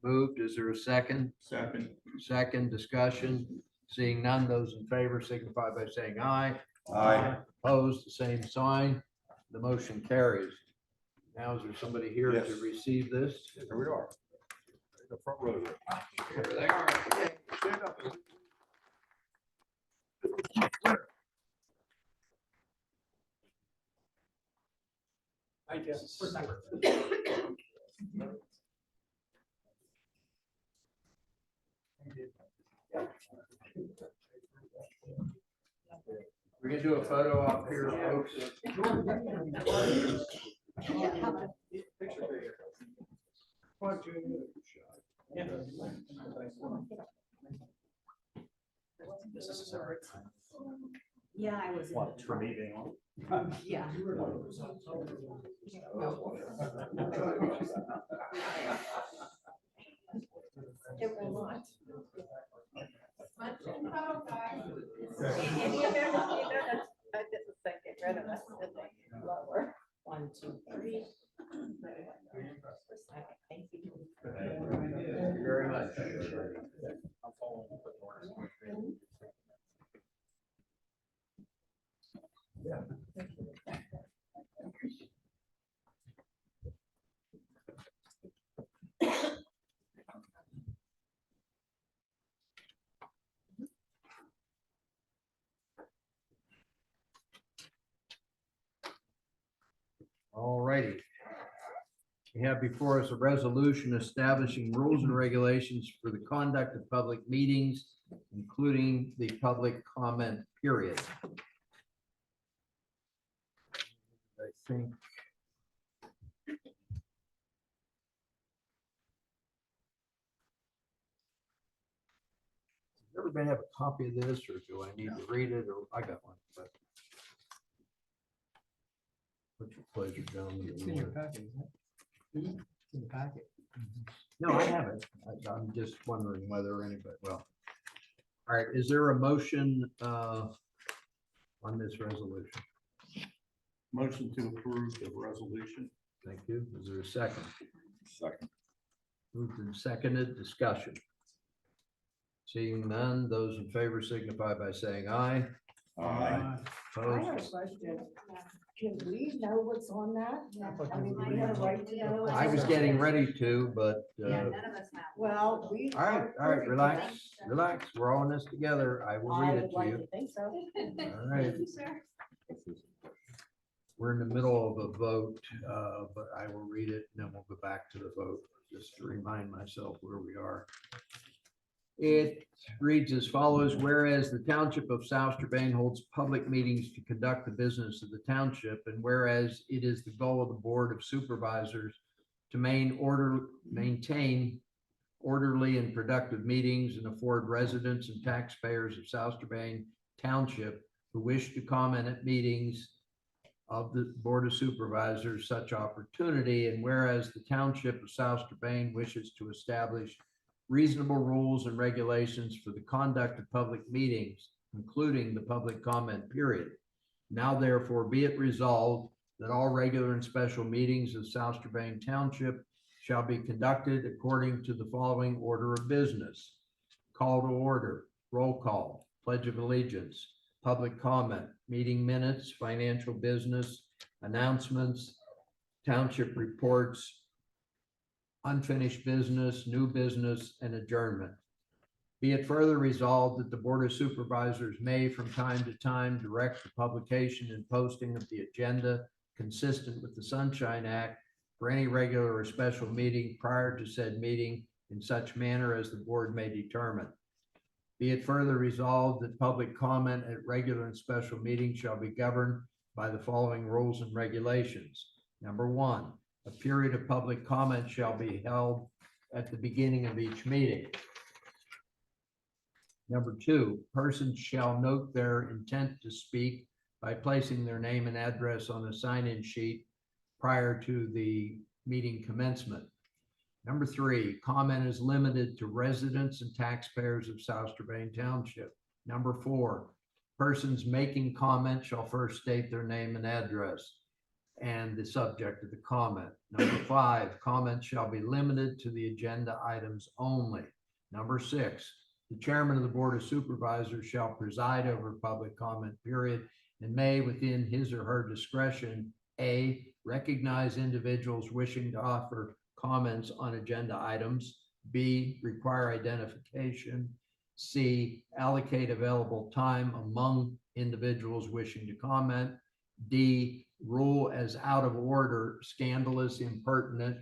Moved, is there a second? Second. Second, discussion. Seeing none, those in favor signify by saying aye. Aye. Opposed, the same sign. The motion carries. Now, is there somebody here Yes. to receive this? Here we are. The front row there. Here they are. Stand up. I guess. We're gonna do a photo op here, folks. Yeah, I was. What, for me being on? Yeah. It will not. One, two, three. Thank you. Thank you very much. All righty. We have before us a resolution establishing rules and regulations for the conduct of public meetings, including the public comment period. I think. Does everybody have a copy of this, or do I need to read it, or I got one, but. What's your pleasure, John? It's in your packet, isn't it? It's in the packet. No, I haven't. I'm just wondering whether anybody, well. All right, is there a motion on this resolution? Motion to approve the resolution. Thank you. Is there a second? Second. Moved and seconded, discussion. Seeing none, those in favor signify by saying aye. Aye. I have a Opposed? question. Can we know what's on that? I mean, we have a right to know. I was getting ready to, but, Well, we. all right, relax, relax. We're all in this together. I will read I it would to like you. to think so. All right. We're in the middle of a vote, but I will read it and then we'll go back to the vote, just to remind myself where we are. It reads as follows: whereas the Township of South Strabane holds public meetings to conduct the business of the township, and whereas it is the goal of the Board of Supervisors to maintain orderly and productive meetings and afford residents and taxpayers of South Strabane Township who wish to comment at meetings of the Board of Supervisors such opportunity, and whereas the Township of South Strabane wishes to establish reasonable rules and regulations for the conduct of public meetings, including the public comment period. Now therefore be it resolved that all regular and special meetings of South Strabane Township shall be conducted according to the following order of business: call to order, roll call, pledge of allegiance, public comment, meeting minutes, financial business, announcements, township reports, unfinished business, new business, and adjournment. Be it further resolved that the Board of Supervisors may from time to time direct the publication and posting of the agenda consistent with the Sunshine Act for any regular or special meeting prior to said meeting in such manner as the board may determine. Be it further resolved that public comment at regular and special meetings shall be governed by the following rules and regulations. Number one, a period of public comment shall be held at the beginning of each meeting. Number two, persons shall note their intent to speak by placing their name and address on a sign-in sheet prior to the meeting commencement. Number three, comment is limited to residents and taxpayers of South Strabane Township. Number four, persons making comment shall first state their name and address and the subject of the comment. Number five, comments shall be limited to the agenda items only. Number six, the chairman of the Board of Supervisors shall preside over public comment period and may, within his or her discretion, A, recognize individuals wishing to offer comments on agenda items, B, require identification, C, allocate available time among individuals wishing to comment, D, rule as out of order, scandalous, impertinent,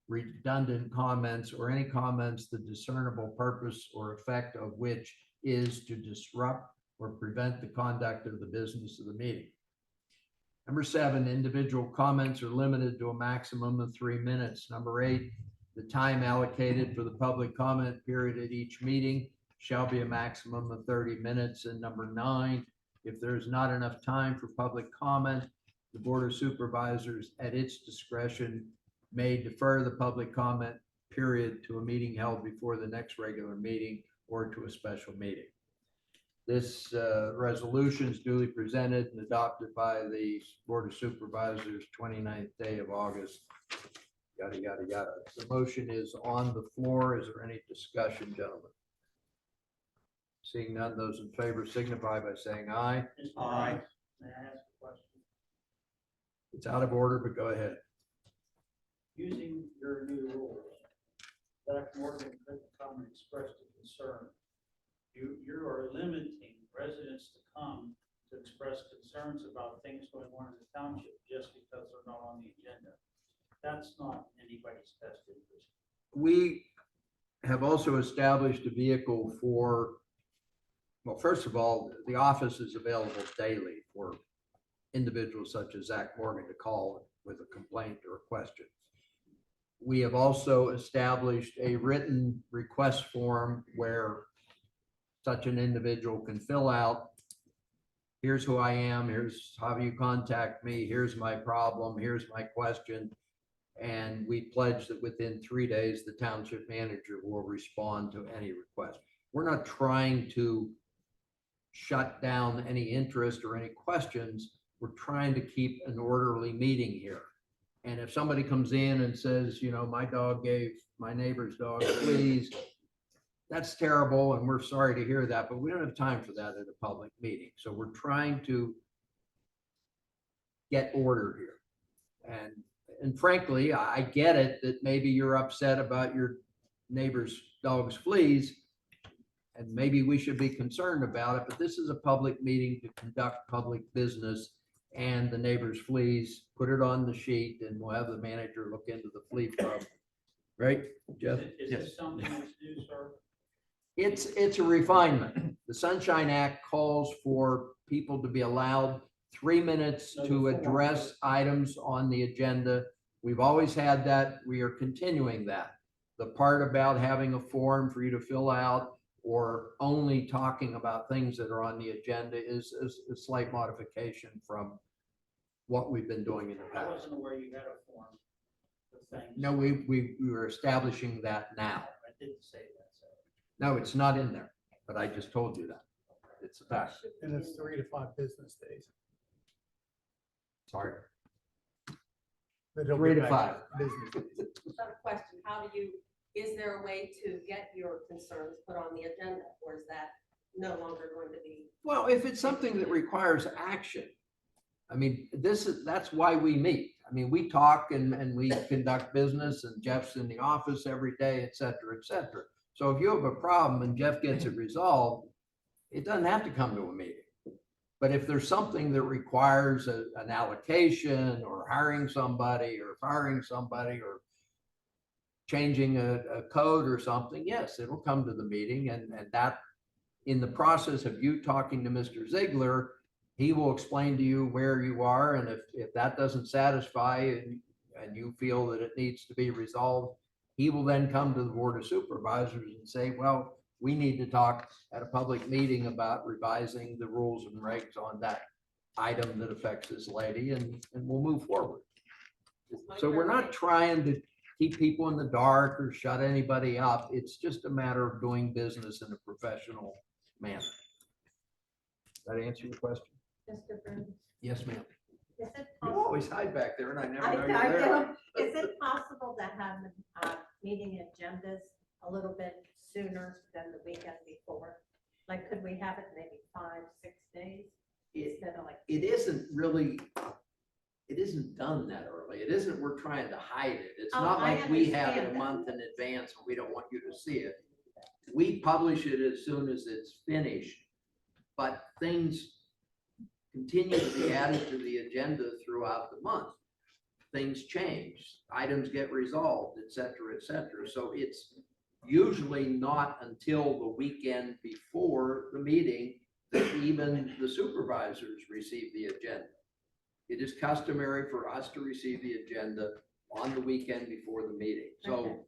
redundant comments, or any comments the discernible purpose or effect of which is to disrupt or prevent the conduct of the business of the meeting. Number seven, individual comments are limited to a maximum of 3 minutes. Number eight, the time allocated for the public comment period at each meeting shall be a maximum of 30 minutes. And number nine, if there is not enough time for public comment, the Board of Supervisors at its discretion may defer the public comment period to a meeting held before the next regular meeting or to a special meeting. This resolution is duly presented and adopted by the Board of Supervisors 29th day of August. Yada, yada, yada. The motion is on the floor. Is there any discussion, gentlemen? Seeing none, those in favor signify by saying aye. Aye. May I ask a question? It's out of order, but go ahead. Using your new rules, Zach Morgan could come and express the concern. You are limiting residents to come to express concerns about things going on in the township just because they're not on the agenda. That's not anybody's best interest. We have also established a vehicle for, well, first of all, the office is available daily for individuals such as Zach Morgan to call with a complaint or a question. We have also established a written request form where such an individual can fill out, here's who I am, here's how you contact me, here's my problem, here's my question. And we pledge that within 3 days, the township manager will respond to any request. We're not trying to shut down any interest or any questions. We're trying to keep an orderly meeting here. And if somebody comes in and says, you know, my dog gave my neighbor's dog fleas, that's terrible, and we're sorry to hear that, but we don't have time for that at a public meeting. So we're trying to get order here. And frankly, I get it that maybe you're upset about your neighbor's dog's fleas, and maybe we should be concerned about it, but this is a public meeting to conduct public business, and the neighbor's fleas, put it on the sheet, and we'll have the manager look into the flea problem. Right, Jeff? Is this something that's new, sir? It's a refinement. The Sunshine Act calls for people to be allowed 3 minutes to address items on the agenda. We've always had that. We are continuing that. The part about having a form for you to fill out or only talking about things that are on the agenda is a slight modification from what we've been doing in the I past. wasn't aware you had a form of things. No, we are establishing that now. I didn't say that, so. No, it's not in there, but I just told you that. It's a fact. And it's 3 to 5 business days. Sorry. But it'll 3 be to back 5. business days. I have a question. How do you, is there a way to get your concerns put on the agenda, or is that no longer going to be? Well, if it's something that requires action, I mean, that's why we meet. I mean, we talk and we conduct business and Jeff's in the office every day, et cetera, et cetera. So if you have a problem and Jeff gets it resolved, it doesn't have to come to a meeting. But if there's something that requires an allocation or hiring somebody or firing somebody or changing a code or something, yes, it'll come to the meeting and that in the process of you talking to Mr. Ziegler, he will explain to you where you are. And if that doesn't satisfy and you feel that it needs to be resolved, he will then come to the Board of Supervisors and say, well, we need to talk at a public meeting about revising the rules and regs on that item that affects this lady and we'll move forward. So we're not trying to keep people in the dark or shut anybody up. It's just a matter of doing business in a professional manner. Does that answer your question? Mr. Burns, Yes, ma'am. is it You possible? always hide back there and I never I know you're there. know. Is it possible to have meeting agendas a little bit sooner than the weekend before? Like, could we have it maybe 5, 6 days instead of like? It isn't really, it isn't done that early. It isn't, we're trying to hide it. It's Oh, not I like we have it understand a that. month in advance and we don't want you to see it. We publish it as soon as it's finished, but things continue to be added to the agenda throughout the month. Things change, items get resolved, et cetera, et cetera. So it's usually not until the weekend before the meeting that even the supervisors receive the agenda. It is customary for us to receive the agenda on the weekend before the meeting. So Okay.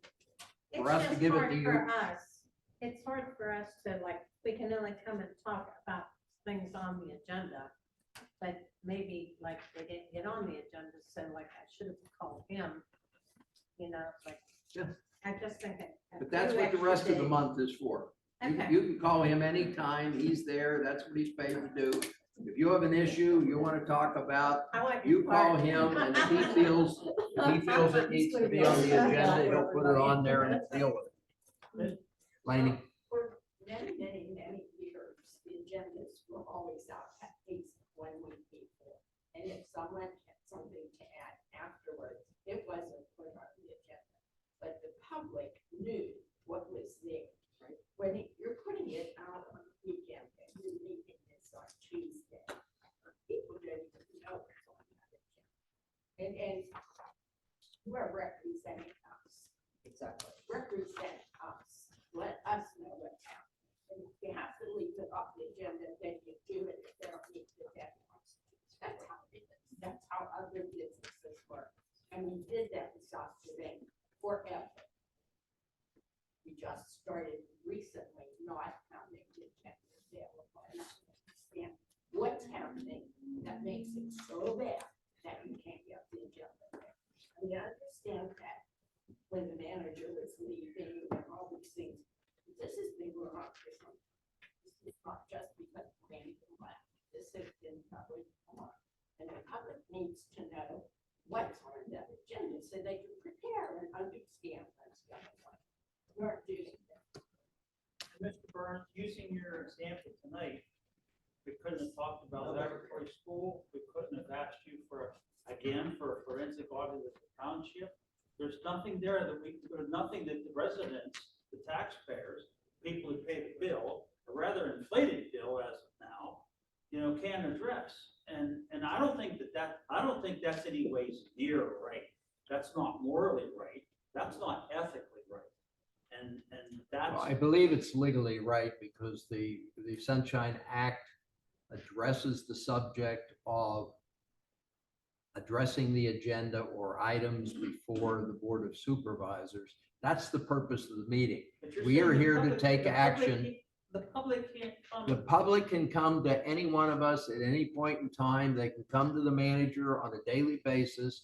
for It's us to just give it hard to for you, us. It's hard for us to like, we can only come and talk about things on the agenda. But maybe like they didn't get on the agenda, so like I should have called him, you know, like. Yeah. I just think. but that's what the rest of the month is for. Okay. You can call him anytime. He's there. That's what he's paid to do. If you have an issue you want to talk about, I like you his call part. him and if he feels it needs to be on the agenda, he'll put it on there and deal with it. Laney? For many, many, many years, the agendas were always out at least 1 week before. And if someone had something to add afterwards, it wasn't put on the agenda. But the public knew what was there. When you're putting it out on the weekend and you're making this on Tuesday, people don't even know what's on that agenda. And who are representing us? Exactly. Represent us. Let us know what's happening. And if you have to leave it off the agenda, then you do it if they don't meet the deadlines. That's how it is. That's how other businesses work. And we did that in South Sudan forever. We just started recently not having the agenda available. And I understand what's happening that makes it so bad that you can't get the agenda there. And I understand that when the manager was leaving and all these things, this has been going on for some. It's not just because Randy left. This has been probably on. And the public needs to know what's on that agenda so they can prepare and understand what's going on. We're doing that. Mr. Burns, using your example tonight, we couldn't have talked about laboratory school. We couldn't have asked you for a forensic audit of the township. There's nothing there there's nothing that the residents, the taxpayers, people who pay the bill, a rather inflated bill as of now, can address. And I don't think that's any ways near right. That's not morally right. That's not ethically right. And that's. Well, I believe it's legally right because the Sunshine Act addresses the subject of addressing the agenda or items before the Board of Supervisors. That's the purpose of the meeting. But you're We saying are the here to public- take the public action. can't- The public can't come. The public can come to any one of us at any point in time. They can come to the manager on a daily basis.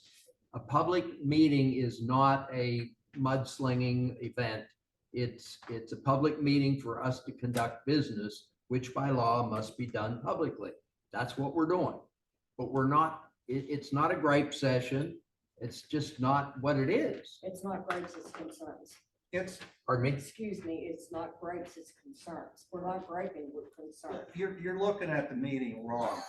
A public meeting is not a mudslinging event. It's a public meeting for us to conduct business, which by law must be done publicly. That's what we're doing. But we're not, it's not a gripe session. It's just not what it is. It's not gripes, it's concerns. Pardon me? Excuse me, it's not gripes, it's concerns. We're not griping, we're concerned. You're looking at the meeting wrong.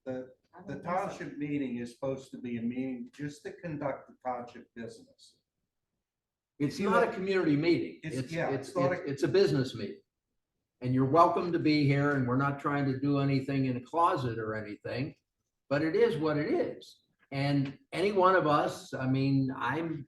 The township meeting is supposed to be a meeting just to conduct the township business. It's not a community meeting. Yeah, it's not a- It's a business meeting. And you're welcome to be here, and we're not trying to do anything in a closet or anything, but it is what it is. And any one of us, I mean, I'm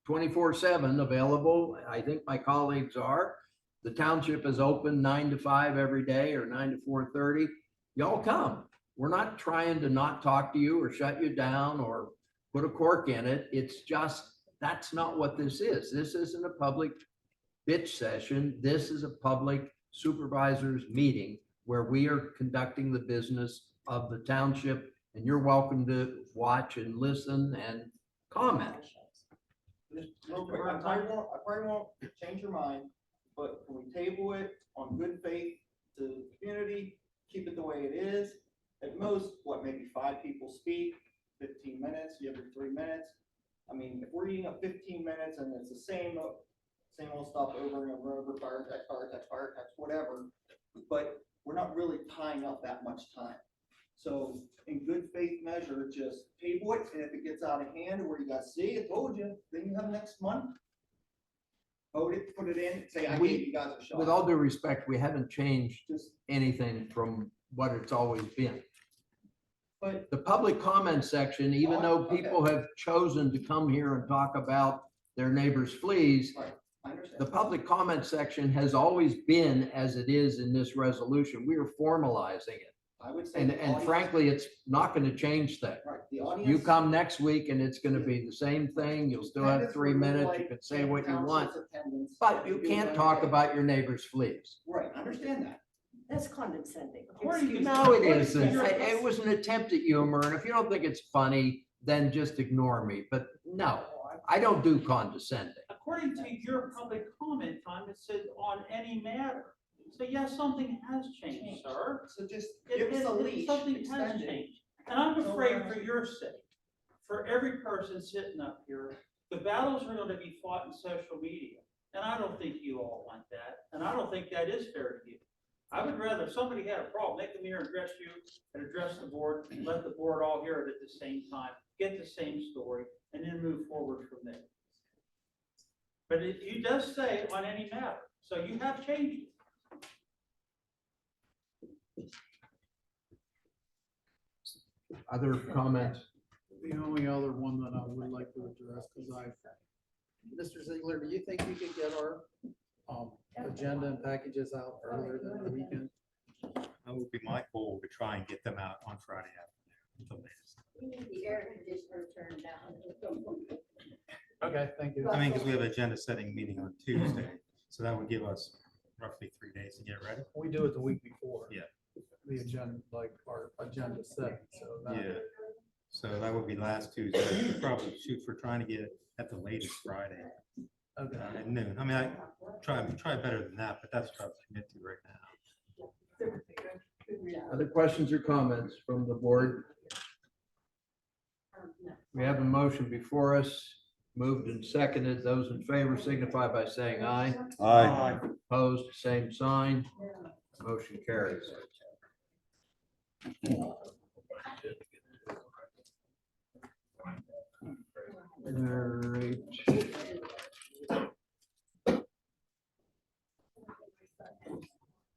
24/7 available. I think my colleagues are. The township is open 9 to 5 every day or 9 to 4:30. Y'all come. We're not trying to not talk to you or shut you down or put a cork in it. It's just, that's not what this is. This isn't a public bitch session. This is a public supervisors meeting where we are conducting the business of the township, and you're welcome to watch and listen and comment. Just real quick, I probably won't change your mind, but can we table it on good faith to the community, keep it the way it is? At most, what, maybe 5 people speak, 15 minutes, every 3 minutes? I mean, if we're eating up 15 minutes and it's the same old stuff over and over, fire text, whatever, but we're not really tying up that much time. So in good faith measure, just table it, and if it gets out of hand, where you guys see, I told you, then you have next month. Vote it, put it in, say, I gave you guys a shot. With all due respect, we haven't changed Just, anything from what it's always been. but The public comment section, even though Okay. people have chosen to come here and talk about their neighbor's fleas, right, I understand. the public comment section has always been as it is in this resolution. We are formalizing it. I would say. And, the and audience- frankly, it's not going to change that. Right, the audience. You come next week and it's going to be the same thing. You'll still have 3 minutes. You can say what you want, but you can't talk about your neighbor's fleas. Right, I understand that. That's condescending. According to- Excuse No, it me. isn't. It was an attempt at humor, and if you don't think it's funny, then just ignore me. But no, I don't do condescending. According to your public comment time, it says on any matter. So yes, something has changed, sir. So just It- give us a it- leash, Something has extend it. changed. And I'm afraid for your sake, for every person sitting up here, the battles are going to be fought in social media. And I don't think you all want that. And I don't think that is fair to you. I would rather if somebody had a problem, they come here and address you and address the board, and let the board all hear it at the same time, get the same story, and then move forward from there. But it does say on any matter, so you have changed it. Other comments? The only other one that I would like to address, because Mr. Ziegler, do you think we could get our agenda and packages out earlier than the weekend? That would be my goal, to try and get them out on Friday afternoon, the latest. We need the air conditioner turned down. Okay, thank you. I mean, because we have an agenda setting meeting on Tuesday, so that would give us roughly 3 days to get ready. We do it the week before. Yeah. The agenda, like our agenda set, so. that- Yeah, so that would be last Tuesday. We'd probably shoot for trying to get it at the latest Friday Okay. at noon. I mean, I try better than that, but that's what I commit to right now. Other questions or comments from the board? We have a motion before us, moved and seconded. Those in favor signify by saying aye. Aye. Opposed, same sign. Motion carries. All right.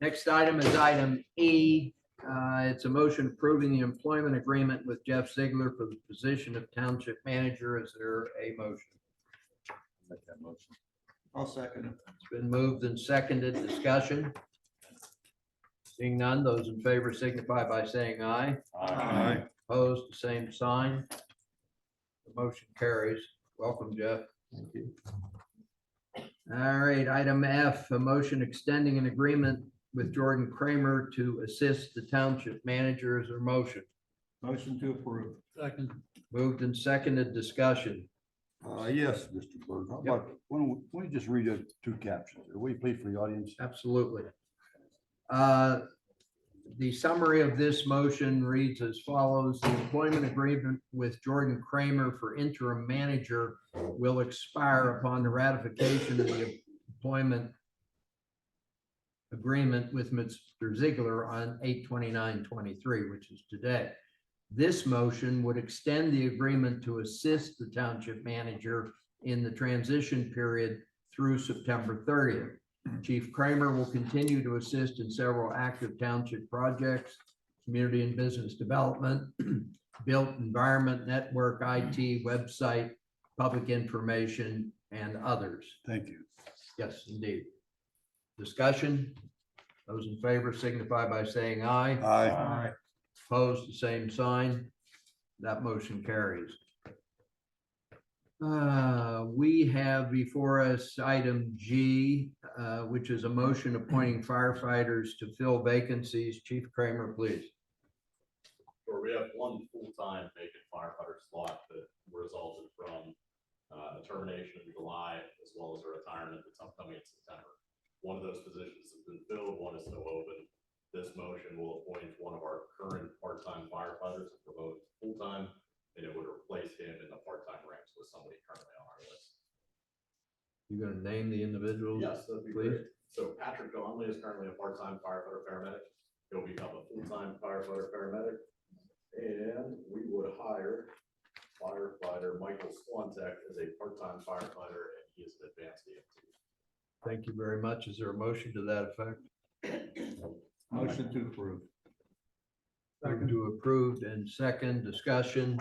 Next item is item E. It's a motion approving the employment agreement with Jeff Ziegler for the position of township manager. Is there a motion? Make that motion. I'll second it. It's been moved and seconded. Discussion. Seeing none, those in favor signify by saying aye. Aye. Opposed, same sign. The motion carries. Welcome, Jeff. Thank you. All right, item F, a motion extending an agreement with Jordan Kramer to assist the township manager. Is there a motion? Motion to approve. Second. Moved and seconded. Discussion. Yes, Mr. Berg. How about, why don't you just read the 2 captions? Will you please for the audience? Absolutely. The summary of this motion reads as follows. The employment agreement with Jordan Kramer for interim manager will expire upon the ratification of the employment agreement with Mr. Ziegler on 8/29/23, which is today. This motion would extend the agreement to assist the township manager in the transition period through September 30th. Chief Kramer will continue to assist in several active township projects, community and business development, built environment, network, IT, website, public information, and others. Thank you. Yes, indeed. Discussion? Those in favor signify by saying aye. Aye. Opposed, the same sign. That motion carries. We have before us item G, which is a motion appointing firefighters to fill vacancies. Chief Kramer, please. Sure, we have one full-time vacant firefighter slot that resulted from a termination in July, as well as a retirement that's upcoming in September. One of those positions has been filled, one is still open. This motion will appoint one of our current part-time firefighters to promote full-time, and it would replace him in the part-time ranks with somebody currently on our list. You gonna name the individual? Yes, that'd be Please. great. So Patrick Donnelly is currently a part-time firefighter paramedic. He'll become a full-time firefighter paramedic. And we would hire firefighter Michael Swantek as a part-time firefighter, and he is an advanced EMT. Thank you very much. Is there a motion to that effect? Motion to approve. Second to approved and second discussion.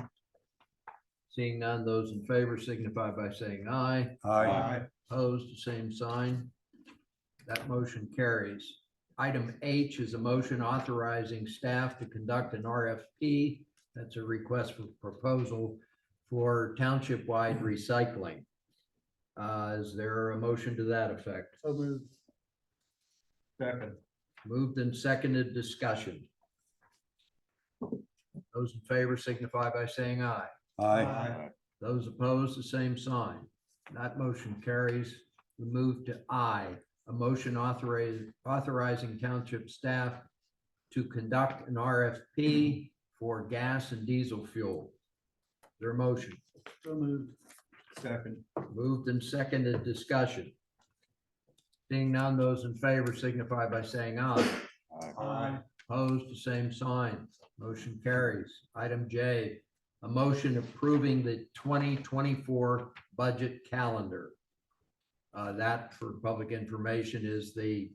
Seeing none, those in favor signify by saying aye. Aye. Opposed, the same sign. That motion carries. Item H is a motion authorizing staff to conduct an RFP. That's a request for proposal for township-wide recycling. Is there a motion to that effect? So moved. Second. Moved and seconded discussion. Those in favor signify by saying aye. Aye. Those opposed, the same sign. That motion carries. We move to I, a motion authorizing township staff to conduct an RFP for gas and diesel fuel. Their motion. So moved. Second. Moved and seconded discussion. Seeing none, those in favor signify by saying aye. Aye. Opposed, the same sign. Motion carries. Item J, a motion approving the 2024 budget calendar. That, for public information, is the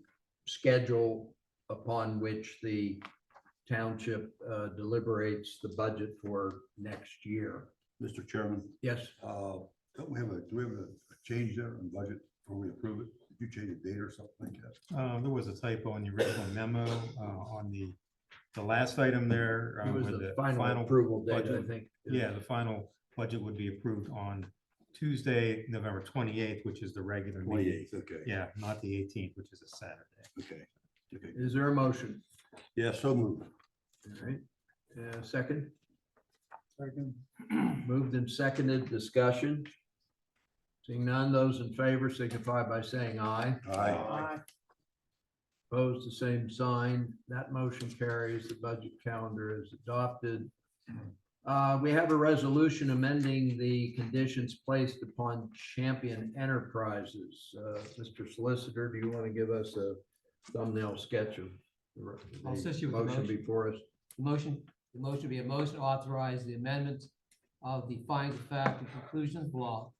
schedule upon which the township deliberates the budget for next year. Mr. Chairman, Yes, do we have a change there on budget before we approve it? Did you change a date or something like that? There was a typo in the original memo on the last item there. it was where the final approval date, I budget- think. Yeah, the final budget would be approved on Tuesday, November 28th, which is the regular meeting. 28th, okay. Yeah, not the 18th, which is a Saturday. Okay. Okay. Is there a motion? Yeah, so moved. All right, second, Second. moved and seconded discussion. Seeing none, those in favor signify by saying aye. Aye. Opposed, the same sign. That motion carries. The budget calendar is adopted. We have a resolution amending the conditions placed upon Champion Enterprises. Mr. Solicitor, do you want to give us a thumbnail sketch of I'll assist the you with the motion motion. before us? The motion be a motion to authorize the amendment of the findings of fact and conclusions of law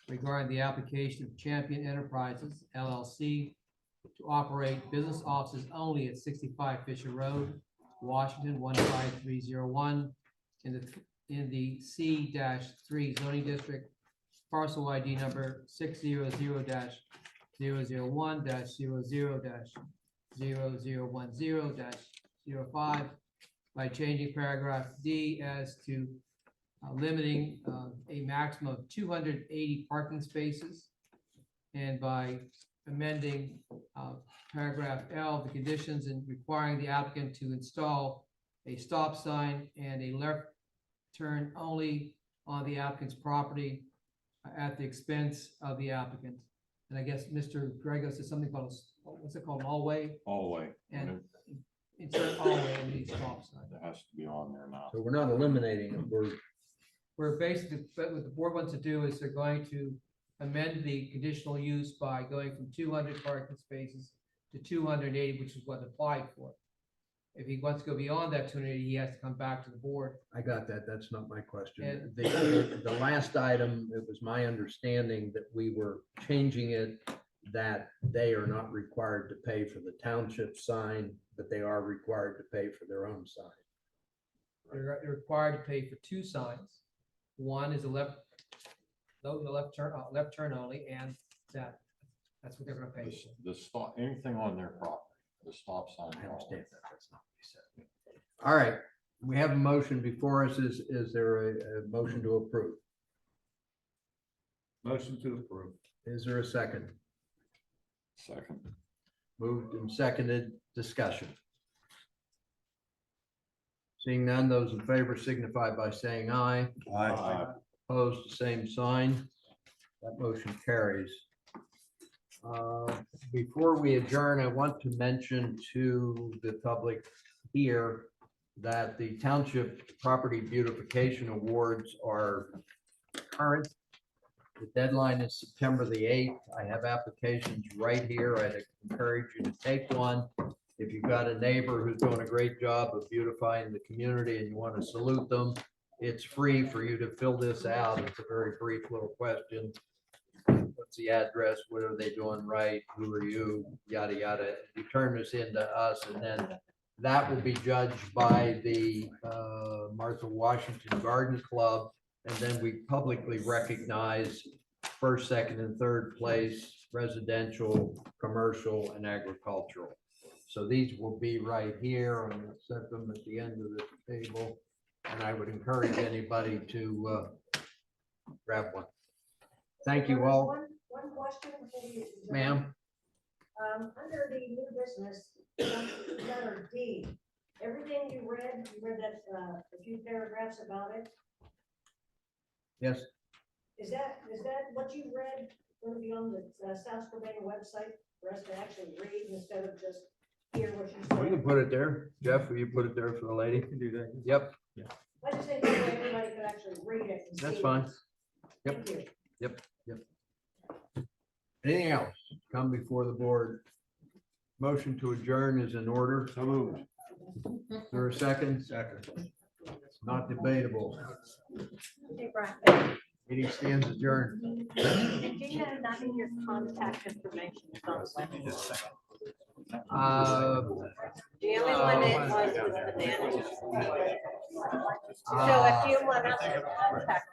regarding the application of Champion Enterprises LLC to operate business offices only at 65 Fisher Road, Washington 15301 in the C-3 zoning district, parcel ID number 600-001-00-0010-05 by changing paragraph D as to limiting a maximum of 280 parking spaces, and by amending paragraph L, the conditions and requiring the applicant to install a stop sign and a left turn only on the applicant's property at the expense of the applicant. And I guess Mr. Grego said something called, what's it called, an all-way? All the way. And insert all-way in the stop sign. That has to be on there now. So we're not eliminating it. We're basically, but what the board wants to do is they're going to amend the conditional use by going from 200 parking spaces to 280, which is what applied for. If he wants to go beyond that 280, he has to come back to the board. I got that. That's not my question. And- The last item, it was my understanding that we were changing it, that they are not required to pay for the township sign, but they are required to pay for their own sign. They're required to pay for two signs. One is the left turn only, and that's what they're gonna pay. The stop, anything on their property, the stop sign. I understand that. That's not what you said. All right, we have a motion before us. Is there a motion to approve? Motion to approve. Is there a second? Second. Moved and seconded, discussion. Seeing none, those in favor signify by saying aye. Aye. Opposed, the same sign. That motion carries. Before we adjourn, I want to mention to the public here that the Township Property Beautification Awards are current. The deadline is September the 8th. I have applications right here. I'd encourage you to take one. If you've got a neighbor who's doing a great job of beautifying the community and you want to salute them, it's free for you to fill this out. It's a very brief little question. What's the address? What are they doing right? Who are you? Yada, yada. You turn this into us, and then that will be judged by the Martha Washington Garden Club. And then we publicly recognize first, second, and third place, residential, commercial, and agricultural. So these will be right here. I'm going to set them at the end of the table. And I would encourage anybody to grab one. Thank you all. One question. before we adjourn. Ma'am, Under the new business, letter D, everything you read that, a few paragraphs about it. yes, Is that what you read going to be on the South Carolina website for us to actually read instead of just hear what you we can said? put it there. Jeff, will you put it there for the lady? Can do that. Yep, I just think that way everybody could actually read it and see. that's fine. Thank you. Anything else come before the board? Motion to adjourn is in order. So moved. Is there a second? Second. Not debatable. Hey, Brian, Meeting stands adjourned. did you know none of your contact information is on the website? The only one it was the manager. So if you want us to contact